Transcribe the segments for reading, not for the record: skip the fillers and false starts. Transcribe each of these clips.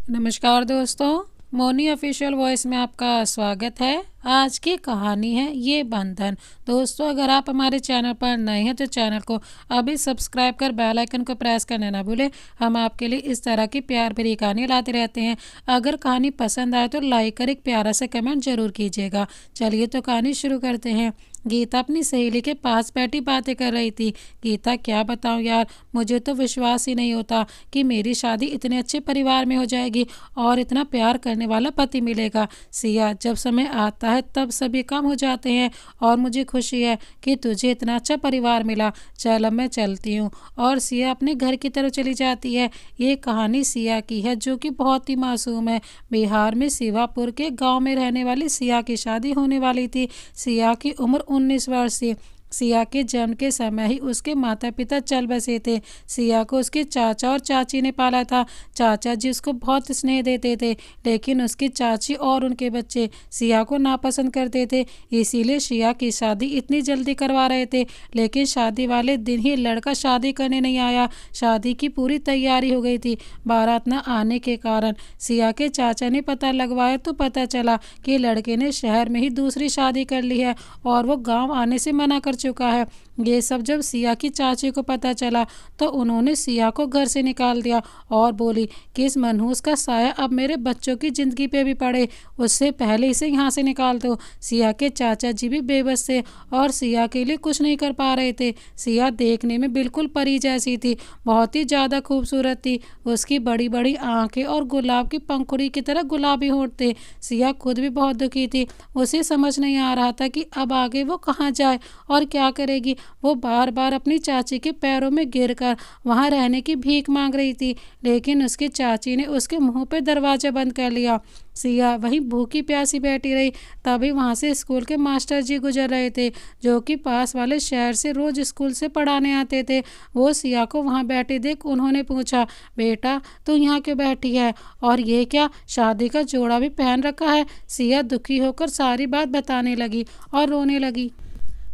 नमस्कार दोस्तों, Moni official voice में आपका स्वागत है। आज की कहानी है ये बंधन। दोस्तों, अगर आप हमारे चैनल पर नए हैं तो चैनल को अभी सब्सक्राइब कर बेल आइकन को प्रेस करना ना भूलें। हम आपके लिए इस तरह की प्यार भरी कहानी लाते रहते हैं। अगर कहानी पसंद आए तो लाइक कर एक प्यारा सा कमेंट जरूर कीजिएगा। चलिए तो कहानी शुरू करते हैं। गीता अपनी सहेली के पास बैठी बातें कर रही थी। गीता, क्या बताऊं यार, मुझे तो विश्वास ही नहीं होता कि मेरी शादी इतने अच्छे परिवार में हो जाएगी और इतना प्यार करने वाला पति मिलेगा। सिया, जब समय आता है तब सभी काम हो जाते हैं और मुझे खुशी है कि तुझे इतना अच्छा परिवार मिला। चल अब मैं चलती हूँ। और सिया अपने घर की तरफ चली जाती है। ये कहानी सिया की है जो कि बहुत ही मासूम है। बिहार में सिवापुर के गांव में रहने वाली सिया की शादी होने वाली थी। सिया की उम्र 19 वर्ष थी। सिया के जन्म के समय ही उसके माता पिता चल बसे थे। सिया को उसके चाचा और चाची ने पाला था। चाचा जी उसको बहुत स्नेह देते थे, लेकिन उसकी चाची और उनके बच्चे सिया को नापसंद करते थे। इसीलिए सिया की शादी इतनी जल्दी करवा रहे थे, लेकिन शादी वाले दिन ही लड़का शादी करने नहीं आया। शादी की पूरी तैयारी हो गई थी। बारात न आने के कारण सिया के चाचा ने पता लगवाया तो पता चला कि लड़के ने शहर में ही दूसरी शादी कर ली है और वो गांव आने से मना कर चुका है। ये सब जब सिया की चाची को पता चला तो उन्होंने सिया को घर से निकाल दिया और बोली कि इस मनहूस का साया अब मेरे बच्चों की जिंदगी पे भी पड़े, उससे पहले इसे यहाँ से निकाल दो। सिया के चाचा जी भी बेबस थे और सिया के लिए कुछ नहीं कर पा रहे थे। सिया देखने में बिल्कुल परी जैसी थी, बहुत ही ज़्यादा खूबसूरत थी। उसकी बड़ी बड़ी आंखें और गुलाब की पंखुड़ी की तरह गुलाबी होंठ थे। सिया खुद भी बहुत दुखी थी। उसे समझ नहीं आ रहा था कि अब आगे वो कहाँ जाए और क्या करेगी। वो बार बार अपनी चाची के पैरों में गिरकर वहां रहने की भीख मांग रही थी, लेकिन उसकी चाची ने उसके मुंह पे दरवाजा बंद कर लिया। सिया वहीं भूखी प्यासी बैठी रही। तभी वहां से स्कूल के मास्टर जी गुजर रहे थे, जो कि पास वाले शहर से रोज स्कूल से पढ़ाने आते थे। वो सिया को वहां बैठी देख उन्होंने पूछा, बेटा तू यहाँ क्यों बैठी है, और ये क्या शादी का जोड़ा भी पहन रखा है। सिया दुखी होकर सारी बात बताने लगी और रोने लगी।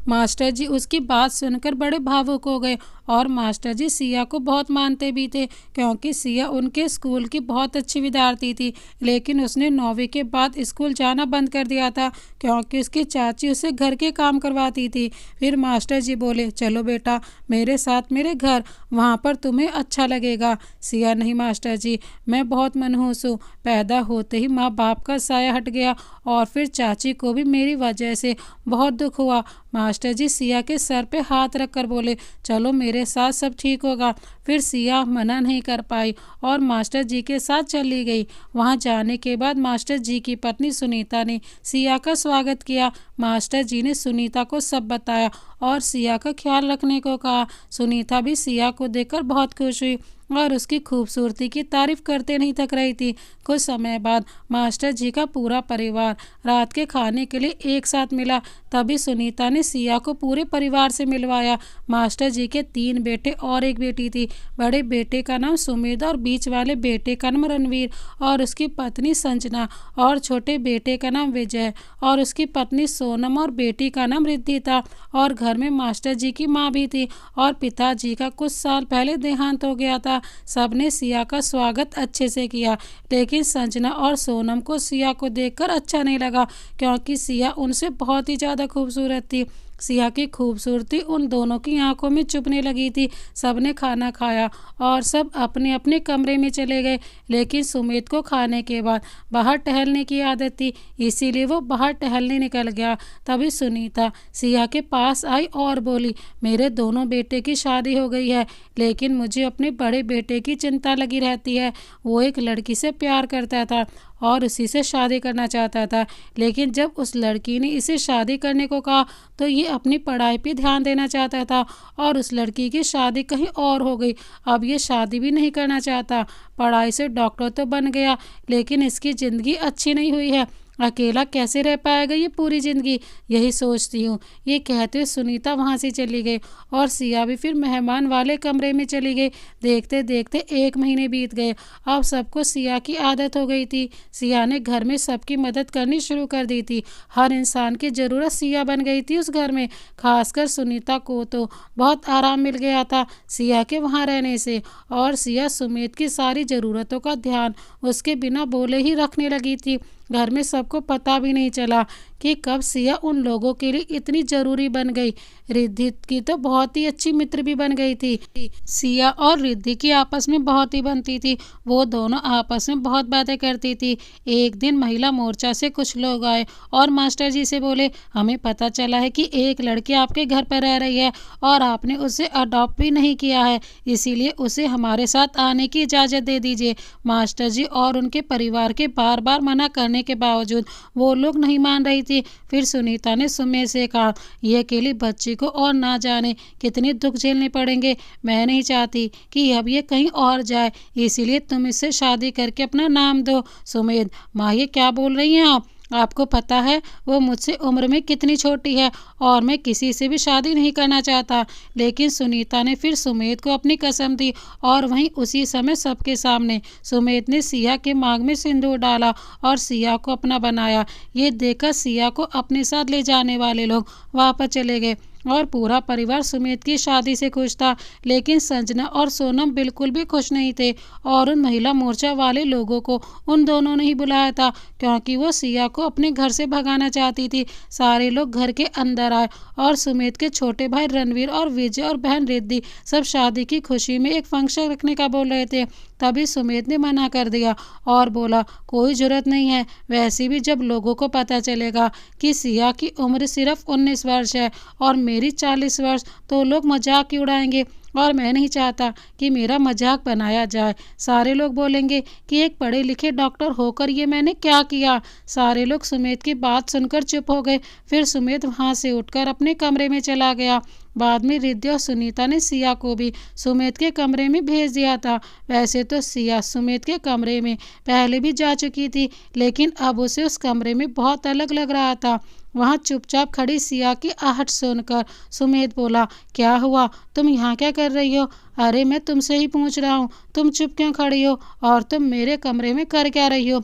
मास्टर जी उसकी बात सुनकर बड़े भावुक हो गए और मास्टर जी सिया को बहुत मानते भी थे, क्योंकि सिया उनके स्कूल की बहुत अच्छी विद्यार्थी थी। लेकिन उसने 9वीं के बाद स्कूल जाना बंद कर दिया था, क्योंकि उसकी चाची उसे घर के काम करवाती थी। फिर मास्टर जी बोले, चलो बेटा मेरे साथ मेरे घर, वहाँ पर तुम्हें अच्छा लगेगा। सिया, नहीं मास्टर जी, मैं बहुत मनहूस हूँ। पैदा होते ही माँ बाप का साया हट गया और फिर चाची को भी मेरी वजह से बहुत दुख हुआ। मास्टर जी सिया के सर पे हाथ रखकर बोले, चलो मेरे साथ सब ठीक होगा। फिर सिया मना नहीं कर पाई और मास्टर जी के साथ चली गई। वहां जाने के बाद मास्टर जी की पत्नी सुनीता ने सिया का स्वागत किया। मास्टर जी ने सुनीता को सब बताया और सिया का ख्याल रखने को कहा। सुनीता भी सिया को देखकर बहुत खुश हुई और उसकी खूबसूरती की तारीफ करते नहीं थक रही थी। कुछ समय बाद मास्टर जी का पूरा परिवार रात के खाने के लिए एक साथ मिला। तभी सुनीता ने सिया को पूरे परिवार से मिलवाया। मास्टर जी के 3 बेटे और एक बेटी थी। बड़े बेटे का नाम सुमेध और बीच वाले बेटे का नाम रणवीर और उसकी पत्नी संजना, और छोटे बेटे का नाम विजय और उसकी पत्नी सोनम और बेटी का नाम रिद्धि था। और घर में मास्टर जी की माँ भी थी और पिताजी का कुछ साल पहले देहांत हो गया था। सबने सिया का स्वागत अच्छे से किया, लेकिन संजना और सोनम को सिया को देखकर अच्छा नहीं लगा, क्योंकि सिया उनसे बहुत ही ज़्यादा खूबसूरत थी। सिया की खूबसूरती उन दोनों की आंखों में चुभने लगी थी। सबने खाना खाया और सब अपने अपने कमरे में चले गए, लेकिन सुमित को खाने के बाद बाहर टहलने की आदत थी, इसीलिए वो बाहर टहलने निकल गया। तभी सुनीता सिया के पास आई और बोली, मेरे दोनों बेटे की शादी हो गई है, लेकिन मुझे अपने बड़े बेटे की चिंता लगी रहती है। वो एक लड़की से प्यार करता था और उसी से शादी करना चाहता था, लेकिन जब उस लड़की ने इसे शादी करने को कहा तो ये अपनी पढ़ाई पे ध्यान देना चाहता था और उस लड़की की शादी कहीं और हो गई। अब ये शादी भी नहीं करना चाहता। पढ़ाई से डॉक्टर तो बन गया, लेकिन इसकी ज़िंदगी अच्छी नहीं हुई है। अकेला कैसे रह पाएगा ये पूरी ज़िंदगी, यही सोचती हूँ। ये कहते हुए सुनीता वहाँ से चली गई और सिया भी फिर मेहमान वाले कमरे में चली गई। देखते देखते 1 महीने बीत गए। अब सबको सिया की आदत हो गई थी। सिया ने घर में सबकी मदद करनी शुरू कर दी थी। हर इंसान की ज़रूरत सिया बन गई थी उस घर में। खासकर सुनीता को तो बहुत आराम मिल गया था सिया के वहाँ रहने से, और सिया सुमित की सारी ज़रूरतों का ध्यान उसके बिना बोले ही रखने लगी थी। घर में सबको पता भी नहीं चला कि कब सिया उन लोगों के लिए इतनी ज़रूरी बन गई। रिद्धि की तो बहुत ही अच्छी मित्र भी बन गई थी। सिया और रिद्धि की आपस में बहुत ही बनती थी। वो दोनों आपस में बहुत बातें करती थी। एक दिन महिला मोर्चा से कुछ लोग आए और मास्टर जी से बोले, हमें पता चला है कि एक लड़की आपके घर पर रह रही है और आपने उसे अडॉप्ट भी नहीं किया है, इसीलिए उसे हमारे साथ आने की इजाज़त दे दीजिए। मास्टर जी और उनके परिवार के बार बार मना करने के बावजूद वो लोग नहीं मान रही थी। फिर सुनीता ने सुमेर से कहा, यह अकेली बच्ची को और ना जाने कितने दुख झेलने पड़ेंगे। मैं नहीं चाहती कि अब ये कहीं और जाए, इसीलिए तुम इससे शादी करके अपना नाम दो। सुमेर, माँ ये क्या बोल रही हैं आप? आपको पता है वो मुझसे उम्र में कितनी छोटी है और मैं किसी से भी शादी नहीं करना चाहता। लेकिन सुनीता ने फिर सुमेर को अपनी कसम दी और वहीं उसी समय सबके सामने सुमेर ने सिया के मांग में सिंदूर डाला और सिया को अपना बनाया। ये देखकर सिया को अपने साथ ले जाने वाले लोग वापस चले गए और पूरा परिवार सुमित की शादी से खुश था। लेकिन संजना और सोनम बिल्कुल भी खुश नहीं थे और उन महिला मोर्चा वाले लोगों को उन दोनों ने ही बुलाया था, क्योंकि वो सिया को अपने घर से भगाना चाहती थी। सारे लोग घर के अंदर आए और सुमित के छोटे भाई रणवीर और विजय और बहन रिद्धि सब शादी की खुशी में एक फंक्शन रखने का बोल रहे थे। तभी सुमित ने मना कर दिया और बोला, कोई जरूरत नहीं है, वैसे भी जब लोगों को पता चलेगा कि सिया की उम्र सिर्फ 19 वर्ष है और मेरी 40 वर्ष, तो लोग मजाक ही उड़ाएंगे और मैं नहीं चाहता कि मेरा मजाक बनाया जाए। सारे लोग बोलेंगे कि एक पढ़े लिखे डॉक्टर होकर ये मैंने क्या किया। सारे लोग सुमित की बात सुनकर चुप हो गए। फिर सुमित वहाँ से उठकर अपने कमरे में चला गया। बाद में रिद्धि और सुनीता ने सिया को भी सुमित के कमरे में भेज दिया था। वैसे तो सिया सुमित के कमरे में पहले भी जा चुकी थी, लेकिन अब उसे उस कमरे में बहुत अलग लग रहा था। वहाँ चुपचाप खड़ी सिया की आहट सुनकर सुमित बोला, क्या हुआ, तुम यहाँ क्या कर रही हो? अरे मैं तुमसे ही पूछ रहा हूँ, तुम चुप क्यों खड़ी हो और तुम मेरे कमरे में कर क्या रही हो?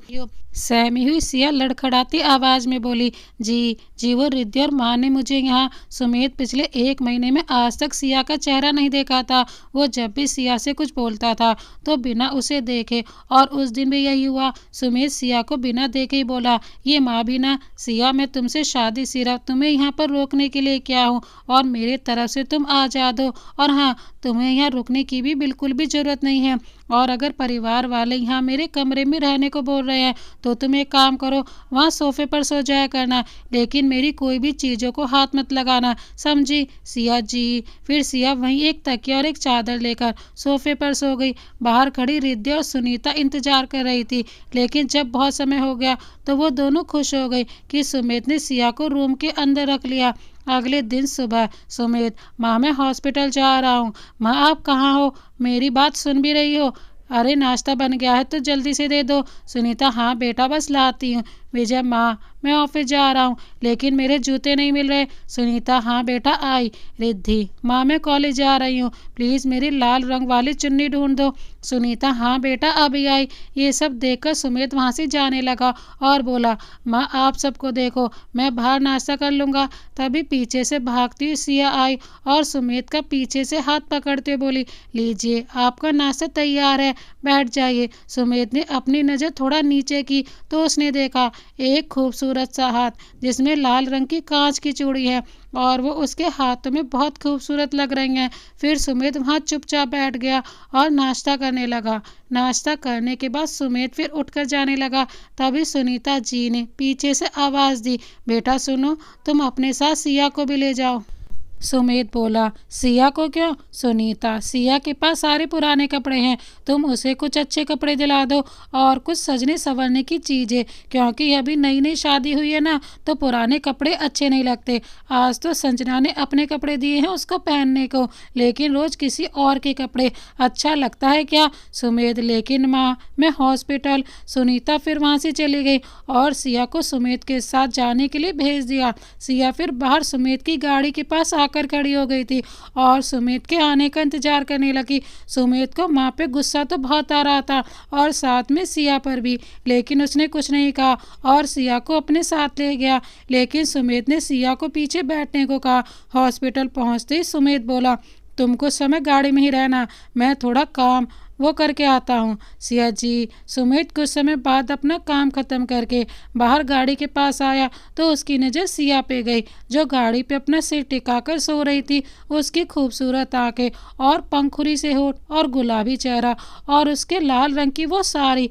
सहमी हुई सिया लड़खड़ाती आवाज़ में बोली, जी वो रिद्धि और माँ ने मुझे यहाँ। सुमित पिछले 1 महीने में आज तक सिया का चेहरा नहीं देखा था। वो जब भी सिया से कुछ बोलता था तो बिना उसे देखे, और उस दिन भी यही हुआ। सुमित सिया को बिना देखे ही बोला, ये माँ भी ना। सिया, मैं तुमसे शादी सिर्फ तुम्हें यहाँ पर रोकने के लिए किया हूँ और मेरे तरफ से तुम आज़ाद हो। और हाँ, तुम्हें यहाँ रुकने की भी बिल्कुल भी ज़रूरत नहीं है। और अगर परिवार वाले यहाँ मेरे कमरे में रहने को बोल रहे हैं तो तुम एक काम करो, वहाँ सोफे पर सो जाया करना, लेकिन मेरी कोई भी चीज़ों को हाथ मत लगाना, समझी? सिया जी। फिर सिया वहीं एक तकिया और एक चादर लेकर सोफे पर सो गई। बाहर खड़ी रिद्धि और सुनीता इंतजार कर रही थी, लेकिन जब बहुत समय हो गया तो वो दोनों खुश हो गई कि सुमित ने सिया को रूम के अंदर रख लिया। अगले दिन सुबह सुमित, माँ मैं हॉस्पिटल जा रहा हूँ। माँ आप कहाँ हो? मेरी बात सुन भी रही हो? अरे नाश्ता बन गया है तो जल्दी से दे दो। सुनीता, हाँ बेटा बस लाती हूँ। विजय, माँ मैं ऑफिस जा रहा हूँ लेकिन मेरे जूते नहीं मिल रहे। सुनीता, हाँ बेटा आई। रिद्धि, माँ मैं कॉलेज जा रही हूँ, प्लीज़ मेरी लाल रंग वाली चुन्नी ढूंढ दो। सुनीता, हाँ बेटा अभी आई। ये सब देखकर सुमित वहाँ से जाने लगा और बोला, माँ आप सबको देखो, मैं बाहर नाश्ता कर लूँगा। तभी पीछे से भागती हुई सिया आई और सुमित का पीछे से हाथ पकड़ते हुए बोली, लीजिए आपका नाश्ता तैयार है, बैठ जाइए। सुमित ने अपनी नज़र थोड़ा नीचे की तो उसने देखा एक खूबसूरत सा हाथ जिसमें लाल रंग की कांच की चूड़ी है और वो उसके हाथों में बहुत खूबसूरत लग रही हैं। फिर सुमित वहाँ चुपचाप बैठ गया और नाश्ता करने लगा। नाश्ता करने के बाद सुमित फिर उठकर जाने लगा। तभी सुनीता जी ने पीछे से आवाज़ दी, बेटा सुनो, तुम अपने साथ सिया को भी ले जाओ। सुमित बोला, सिया को क्यों? सुनीता, सिया के पास सारे पुराने कपड़े हैं, तुम उसे कुछ अच्छे कपड़े दिला दो और कुछ सजने संवरने की चीज़ें, क्योंकि अभी नई नई शादी हुई है ना, तो पुराने कपड़े अच्छे नहीं लगते। आज तो संजना ने अपने कपड़े दिए हैं उसको पहनने को, लेकिन रोज़ किसी और के कपड़े अच्छा लगता है क्या? सुमित, लेकिन माँ मैं हॉस्पिटल। सुनीता फिर वहाँ से चली गई और सिया को सुमित के साथ जाने के लिए भेज दिया। सिया फिर बाहर सुमित की गाड़ी के पास आकर खड़ी हो गई थी और सुमित के आने का इंतजार करने लगी। सुमित को माँ पे गुस्सा तो बहुत आ रहा था और साथ में सिया पर भी, लेकिन उसने कुछ नहीं कहा और सिया को अपने साथ ले गया। लेकिन सुमित ने सिया को पीछे बैठने को कहा। हॉस्पिटल पहुंचते ही सुमित बोला, तुम कुछ समय गाड़ी में ही रहना, मैं थोड़ा काम वो करके आता हूँ। सिया जी। सुमित कुछ समय बाद अपना काम खत्म करके बाहर गाड़ी के पास आया तो उसकी नज़र सिया पे गई, जो गाड़ी पे अपना सिर टिकाकर सो रही थी। उसकी खूबसूरत आंखें और पंखुड़ी से होठ और गुलाबी चेहरा और उसके लाल रंग की वो साड़ी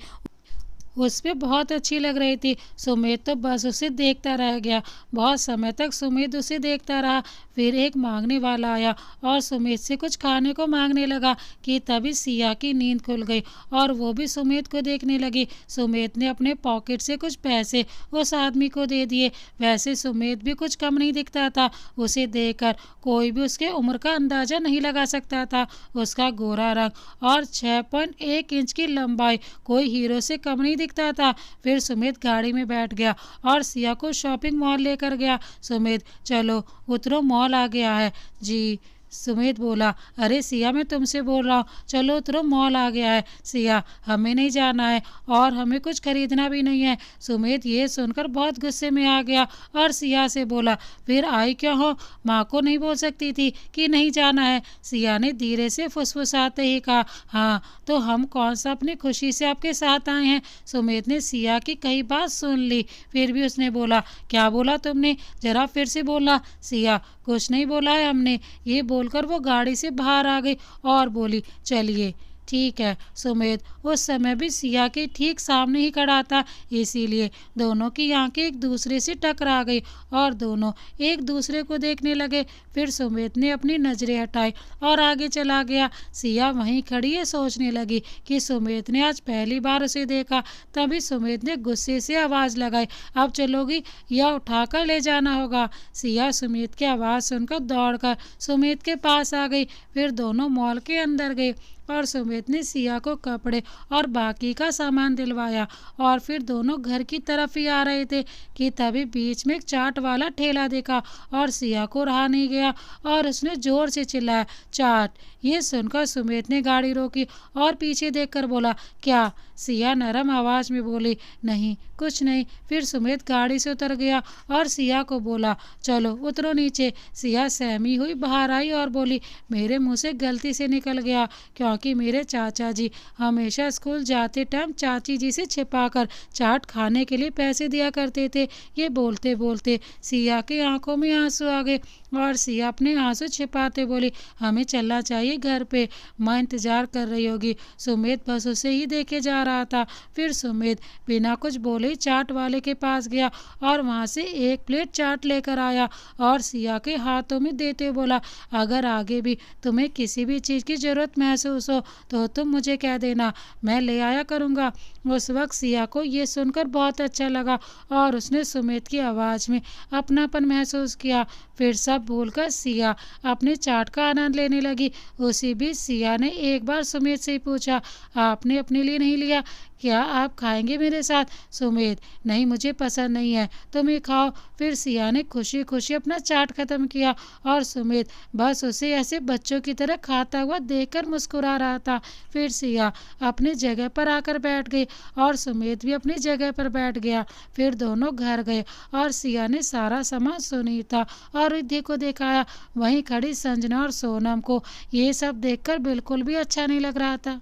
उस पे बहुत अच्छी लग रही थी। सुमित तो बस उसे देखता रह गया। बहुत समय तक सुमित उसे देखता रहा। फिर एक मांगने वाला आया और सुमित से कुछ खाने को मांगने लगा कि तभी सिया की नींद खुल गई और वो भी सुमित को देखने लगी। सुमित ने अपने पॉकेट से कुछ पैसे उस आदमी को दे दिए। वैसे सुमित भी कुछ कम नहीं दिखता था। उसे देखकर कोई भी उसके उम्र का अंदाजा नहीं लगा सकता था। उसका गोरा रंग और 6.1 इंच की लंबाई कोई हीरो से कम नहीं दिखता था। फिर सुमित गाड़ी में बैठ गया और सिया को शॉपिंग मॉल लेकर गया। सुमित, चलो उतरो, मॉल आ गया है। जी। सुमित बोला, अरे सिया मैं तुमसे बोल रहा हूँ, चलो उतरो, मॉल आ गया है। सिया, हमें नहीं जाना है और हमें कुछ खरीदना भी नहीं है। सुमित ये सुनकर बहुत गुस्से में आ गया और सिया से बोला, फिर आई क्यों हो? माँ को नहीं बोल सकती थी कि नहीं जाना है? सिया ने धीरे से फुसफुसाते ही कहा, हाँ तो हम कौन सा अपनी खुशी से आपके साथ आए हैं? सुमित ने सिया की कई बात सुन ली, फिर भी उसने बोला, क्या बोला तुमने? जरा फिर से बोला। सिया, कुछ नहीं बोला है हमने। ये बोलकर वो गाड़ी से बाहर आ गई और बोली, चलिए ठीक है। सुमित उस समय भी सिया के ठीक सामने ही खड़ा था, इसीलिए दोनों की आंखें एक दूसरे से टकरा गई और दोनों एक दूसरे को देखने लगे। फिर सुमित ने अपनी नजरें हटाई और आगे चला गया। सिया वहीं खड़ी है सोचने लगी कि सुमित ने आज पहली बार उसे देखा। तभी सुमित ने गुस्से से आवाज़ लगाई, अब चलोगी या उठाकर ले जाना होगा? सिया सुमित की आवाज़ सुनकर दौड़कर सुमित के पास आ गई। फिर दोनों मॉल के अंदर गए और सुमित ने सिया को कपड़े और बाकी का सामान दिलवाया और फिर दोनों घर की तरफ ही आ रहे थे कि तभी बीच में एक चाट वाला ठेला देखा और सिया को रहा नहीं गया और उसने जोर से चिल्लाया, चाट। ये सुनकर सुमित ने गाड़ी रोकी और पीछे देखकर बोला, क्या? सिया नरम आवाज़ में बोली, नहीं कुछ नहीं। फिर सुमित गाड़ी से उतर गया और सिया को बोला, चलो उतरो नीचे। सिया सहमी हुई बाहर आई और बोली, मेरे मुंह से गलती से निकल गया, क्योंकि मेरे चाचा जी हमेशा स्कूल जाते टाइम चाची जी से छिपाकर चाट खाने के लिए पैसे दिया करते थे। ये बोलते बोलते सिया की आंखों में आंसू आ गए और सिया अपने आंसू छिपाते बोली, हमें चलना चाहिए घर पे, माँ इंतजार कर रही होगी। सुमित बस उसे ही देखे जा रहा था। फिर सुमित बिना कुछ बोले ही चाट वाले के पास गया और वहाँ से एक प्लेट चाट लेकर आया और सिया के हाथों में देते बोला, अगर आगे भी तुम्हें किसी भी चीज़ की ज़रूरत महसूस हो तो तुम मुझे कह देना, मैं ले आया करूँगा। उस वक्त सिया को ये सुनकर बहुत अच्छा लगा और उसने सुमित की आवाज़ में अपनापन महसूस किया। फिर सब भूलकर सिया अपने चाट का आनंद लेने लगी। उसी बीच सिया ने एक बार सुमित से पूछा, आपने अपने लिए नहीं लिया, क्या आप खाएंगे मेरे साथ? सुमित, नहीं मुझे पसंद नहीं है, तुम ही खाओ। फिर सिया ने खुशी खुशी अपना चाट खत्म किया और सुमित बस उसे ऐसे बच्चों की तरह खाता हुआ देखकर मुस्कुरा रहा था। फिर सिया अपनी जगह पर आकर बैठ गई और सुमित भी अपनी जगह पर बैठ गया। फिर दोनों घर गए और सिया ने सारा सामान सुनीता और रिद्धि को दिखाया। वहीं खड़ी संजना और सोनम को ये सब देखकर बिल्कुल भी अच्छा नहीं लग रहा था।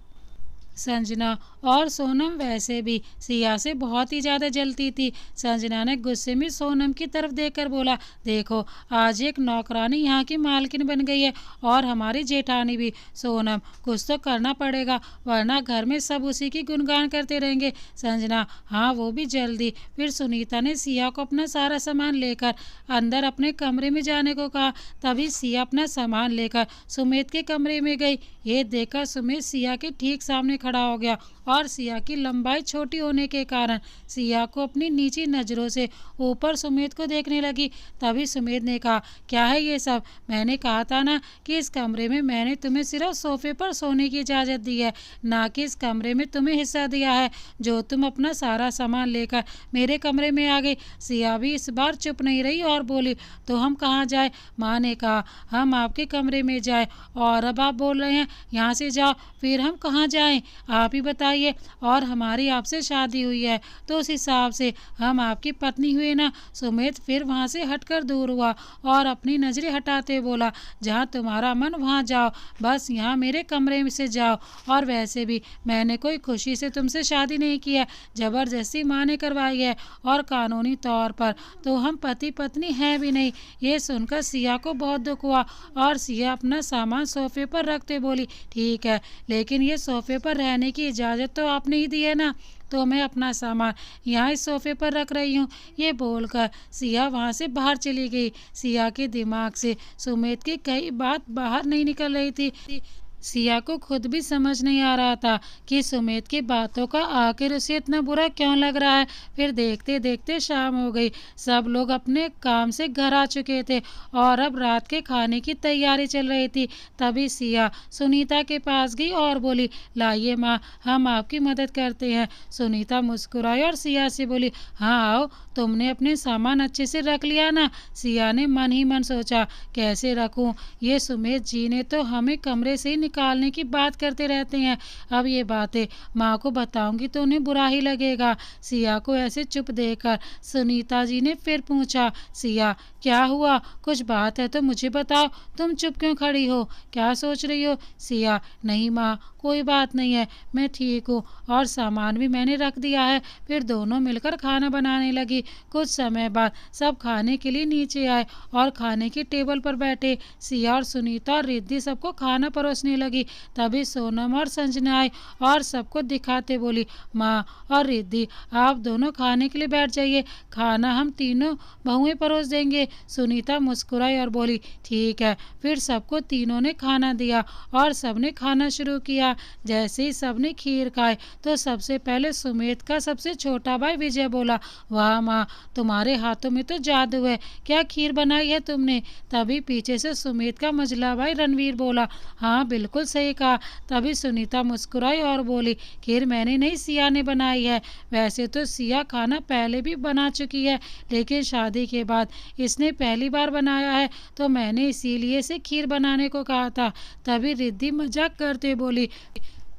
संजना और सोनम वैसे भी सिया से बहुत ही ज़्यादा जलती थी। संजना ने गुस्से में सोनम की तरफ देखकर बोला, देखो आज एक नौकरानी यहाँ की मालकिन बन गई है और हमारी जेठानी भी। सोनम, कुछ तो करना पड़ेगा वरना घर में सब उसी की गुणगान करते रहेंगे। संजना, हाँ वो भी जल्दी। फिर सुनीता ने सिया को अपना सारा सामान लेकर अंदर अपने कमरे में जाने को कहा। तभी सिया अपना सामान लेकर सुमित के कमरे में गई। ये देखकर सुमित सिया के ठीक सामने खड़ा हो गया और सिया की लंबाई छोटी होने के कारण सिया को अपनी नीची नज़रों से ऊपर सुमित को देखने लगी। तभी सुमित ने कहा, क्या है ये सब? मैंने कहा था ना कि इस कमरे में मैंने तुम्हें सिर्फ सोफे पर सोने की इजाज़त दी है, ना कि इस कमरे में तुम्हें हिस्सा दिया है जो तुम अपना सारा सामान लेकर मेरे कमरे में आ गई। सिया भी इस बार चुप नहीं रही और बोली, तो हम कहाँ जाए? माँ ने कहा हम आपके कमरे में जाए और अब आप बोल रहे हैं यहाँ से जाओ, फिर हम कहाँ जाएं? आप ही बताइए। और हमारी आपसे शादी हुई है तो उस हिसाब से हम आपकी पत्नी हुए ना। सुमित फिर वहाँ से हटकर दूर हुआ और अपनी नज़रें हटाते बोला, जहाँ तुम्हारा मन वहाँ जाओ, बस यहाँ मेरे कमरे में से जाओ। और वैसे भी मैंने कोई खुशी से तुमसे शादी नहीं की है, ज़बरदस्ती माँ ने करवाई है और कानूनी तौर पर तो हम पति पत्नी हैं भी नहीं। ये सुनकर सिया को बहुत दुख हुआ और सिया अपना सामान सोफे पर रखते बोली, ठीक है, लेकिन ये सोफे पर रहने की इजाज़त तो आपने ही दी है ना, तो मैं अपना सामान यहाँ इस सोफे पर रख रही हूँ। ये बोलकर सिया वहाँ से बाहर चली गई। सिया के दिमाग से सुमित की कई बात बाहर नहीं निकल रही थी। सिया को खुद भी समझ नहीं आ रहा था कि सुमित की बातों का आखिर उसे इतना बुरा क्यों लग रहा है। फिर देखते देखते शाम हो गई। सब लोग अपने काम से घर आ चुके थे और अब रात के खाने की तैयारी चल रही थी। तभी सिया सुनीता के पास गई और बोली, लाइए माँ, हम आपकी मदद करते हैं। सुनीता मुस्कुराई और सिया से बोली, हाँ आओ, तुमने अपने सामान अच्छे से रख लिया ना? सिया ने मन ही मन सोचा, कैसे रखूं? ये सुमित जी ने तो हमें कमरे से ही निकालने की बात करते रहते हैं। अब ये बातें माँ को बताऊंगी तो उन्हें बुरा ही लगेगा। सिया को ऐसे चुप देखकर सुनीता जी ने फिर पूछा, सिया क्या हुआ? कुछ बात है तो मुझे बताओ, तुम चुप क्यों खड़ी हो? क्या सोच रही हो? सिया, नहीं माँ, कोई बात नहीं है, मैं ठीक हूँ और सामान भी मैंने रख दिया है। फिर दोनों मिलकर खाना बनाने लगी। कुछ समय बाद सब खाने के लिए नीचे आए और खाने की टेबल पर बैठे। सिया और सुनीता और रिद्धि सबको खाना परोसने लगी। तभी सोनम और संजना आई और सबको दिखाते बोली, माँ और रिद्धि, आप दोनों खाने के लिए बैठ जाइए, खाना हम तीनों बहुएं परोस देंगे। सुनीता मुस्कुराई और बोली, ठीक है। फिर सबको तीनों ने खाना दिया और सबने खाना शुरू किया। जैसे ही सबने खीर खाए तो सबसे पहले सुमित का सबसे छोटा भाई विजय बोला, वाह माँ, तुम्हारे हाथों में तो जादू है, क्या खीर बनाई है तुमने? तभी पीछे से सुमित का मझला भाई रणवीर बोला, हाँ बिल्कुल सही कहा। तभी सुनीता मुस्कुराई और बोली, खीर मैंने नहीं, सिया ने बनाई है। वैसे तो सिया खाना पहले भी बना चुकी है, लेकिन शादी के बाद इसने पहली बार बनाया है तो मैंने इसीलिए से खीर बनाने को कहा था। तभी रिद्धि मजाक करते बोली,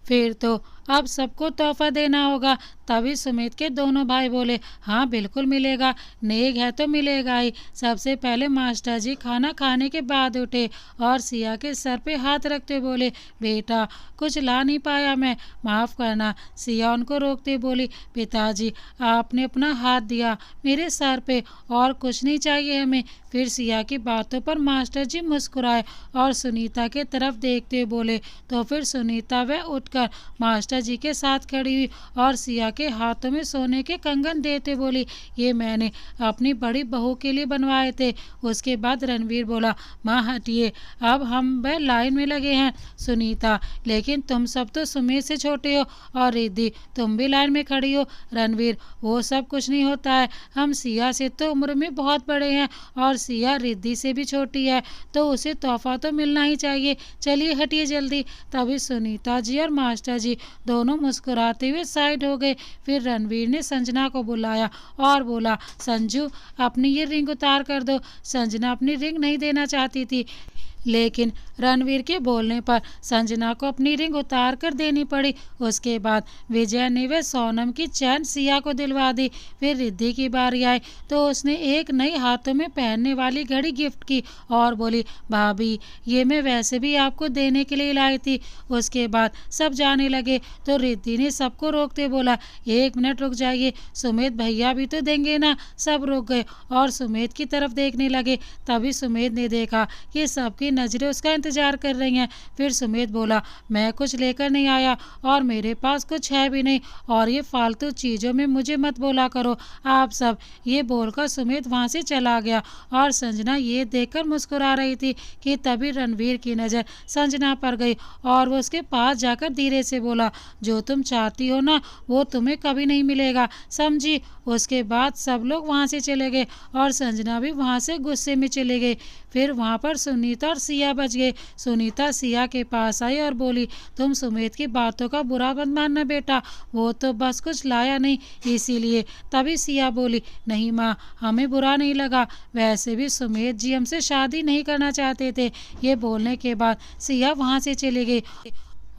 फिर तो अब सबको तोहफा देना होगा। तभी सुमित के दोनों भाई बोले, हाँ बिल्कुल मिलेगा, नेक है तो मिलेगा ही। सबसे पहले मास्टर जी खाना खाने के बाद उठे और सिया के सर पे हाथ रखते बोले, बेटा कुछ ला नहीं पाया मैं, माफ़ करना। सिया उनको रोकते बोली, पिताजी आपने अपना हाथ दिया मेरे सर पे और कुछ नहीं चाहिए हमें। फिर सिया की बातों पर मास्टर जी मुस्कुराए और सुनीता के तरफ देखते बोले। तो फिर सुनीता वह उठकर मास्टर जी के साथ खड़ी हुई और सिया के हाथों में सोने के कंगन देते बोली, ये मैंने अपनी बड़ी बहू के लिए बनवाए थे। उसके बाद रणवीर बोला, माँ हटिए, अब हम वह लाइन में लगे हैं। सुनीता, लेकिन तुम सब तो सुमित से छोटे हो और रिद्धि तुम भी लाइन में खड़ी हो। रणवीर, वो सब कुछ नहीं होता है, हम सिया से तो उम्र में बहुत बड़े हैं और सिया रिद्धि से भी छोटी है, तो उसे तोहफा तो मिलना ही चाहिए। चलिए हटिए जल्दी। तभी सुनीता जी और मास्टर जी दोनों मुस्कुराते हुए साइड हो गए। फिर रणवीर ने संजना को बुलाया और बोला, संजू अपनी ये रिंग उतार कर दो। संजना अपनी रिंग नहीं देना चाहती थी, लेकिन रणवीर के बोलने पर संजना को अपनी रिंग उतार कर देनी पड़ी। उसके बाद विजय ने वे सोनम की चैन सिया को दिलवा दी। फिर रिद्धि की बारी आई तो उसने एक नई हाथों में पहनने वाली घड़ी गिफ्ट की और बोली, भाभी ये मैं वैसे भी आपको देने के लिए लाई थी। उसके बाद सब जाने लगे तो रिद्धि ने सबको रोकते बोला, 1 मिनट रुक जाइए, सुमित भैया भी तो देंगे ना। सब रुक गए और सुमित की तरफ देखने लगे। तभी सुमित ने देखा कि सबकी नजरें उसका इंतजार कर रही हैं। फिर सुमित बोला, मैं कुछ लेकर नहीं आया और मेरे पास कुछ है भी नहीं, और ये फालतू चीज़ों में मुझे मत बोला करो आप सब। ये बोलकर सुमित वहाँ से चला गया और संजना ये देखकर मुस्कुरा रही थी कि तभी रणवीर की नज़र संजना पर गई और वो उसके पास जाकर धीरे से बोला, जो तुम चाहती हो ना वो तुम्हें कभी नहीं मिलेगा, समझी। उसके बाद सब लोग वहाँ से चले गए और संजना भी वहाँ से गुस्से में चले गई। फिर वहाँ पर सुनीता और सिया बच गए। सुनीता सिया के पास आई और बोली, तुम सुमित की बातों का बुरा मत मानना बेटा, वो तो बस कुछ लाया नहीं इसीलिए। तभी सिया बोली, नहीं माँ हमें बुरा नहीं लगा, वैसे भी सुमित जी हमसे शादी नहीं करना चाहते थे। ये बोलने के बाद सिया वहाँ से चली गई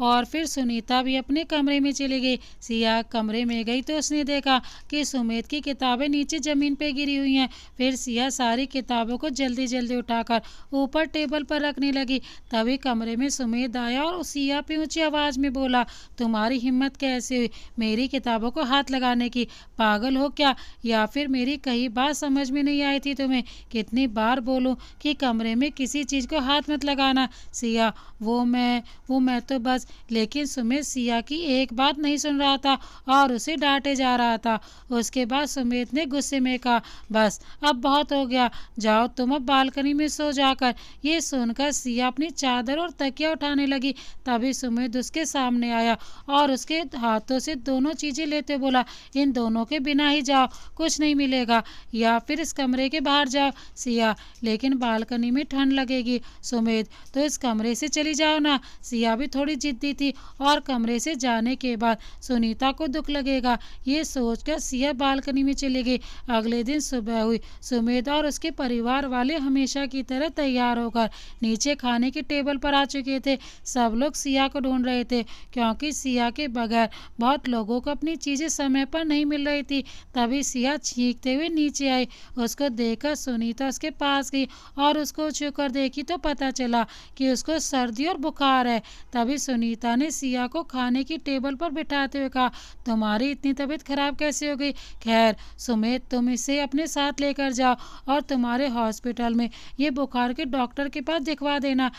और फिर सुनीता भी अपने कमरे में चली गई। सिया कमरे में गई तो उसने देखा कि सुमित की किताबें नीचे ज़मीन पे गिरी हुई हैं। फिर सिया सारी किताबों को जल्दी जल्दी उठाकर ऊपर टेबल पर रखने लगी। तभी कमरे में सुमित आया और सिया पे ऊंची आवाज़ में बोला, तुम्हारी हिम्मत कैसे हुई मेरी किताबों को हाथ लगाने की, पागल हो क्या, या फिर मेरी कही बात समझ में नहीं आई थी तुम्हें? कितनी बार बोलूं कि कमरे में किसी चीज़ को हाथ मत लगाना। सिया, वो मैं तो बस। लेकिन सुमित सिया की एक बात नहीं सुन रहा था और उसे डांटे जा रहा था। उसके बाद सुमित ने गुस्से में कहा, बस अब बहुत हो गया, जाओ तुम अब बालकनी में सो जाकर। ये सुनकर सिया अपनी चादर और तकिया उठाने लगी। तभी सुमित उसके सामने आया और उसके हाथों से दोनों चीज़ें लेते बोला, इन दोनों के बिना ही जाओ, कुछ नहीं मिलेगा, या फिर इस कमरे के बाहर जाओ। सिया, लेकिन बालकनी में ठंड लगेगी। सुमित, तो इस कमरे से चली जाओ ना। सिया भी थोड़ी जिद्दी थी और कमरे से जाने के बाद सुनीता को दुख लगेगा, ये सोचकर सिया बालकनी में चली गई। अगले दिन सुबह हुई। सुमित और उसके परिवार वाले हमेशा की तरह तैयार होकर नीचे खाने की टेबल पर आ चुके थे। सब लोग सिया को ढूंढ रहे थे क्योंकि सिया के बगैर बहुत लोगों को अपनी चीज़ें समय पर नहीं मिल रही थी। तभी सिया चीखते हुए नीचे आई। उसको देखकर सुनीता उसके पास गई और उसको छूकर देखी तो पता चला कि उसको सर्दी और बुखार है। तभी सुनीता ने सिया को खाने की टेबल पर बिठाते हुए कहा, तुम्हारी इतनी तबीयत खराब कैसे हो गई? खैर सुमित, तुम इसे अपने साथ लेकर जाओ और तुम्हारे हॉस्पिटल में ये बुखार के डॉक्टर के पास दिखवा देना।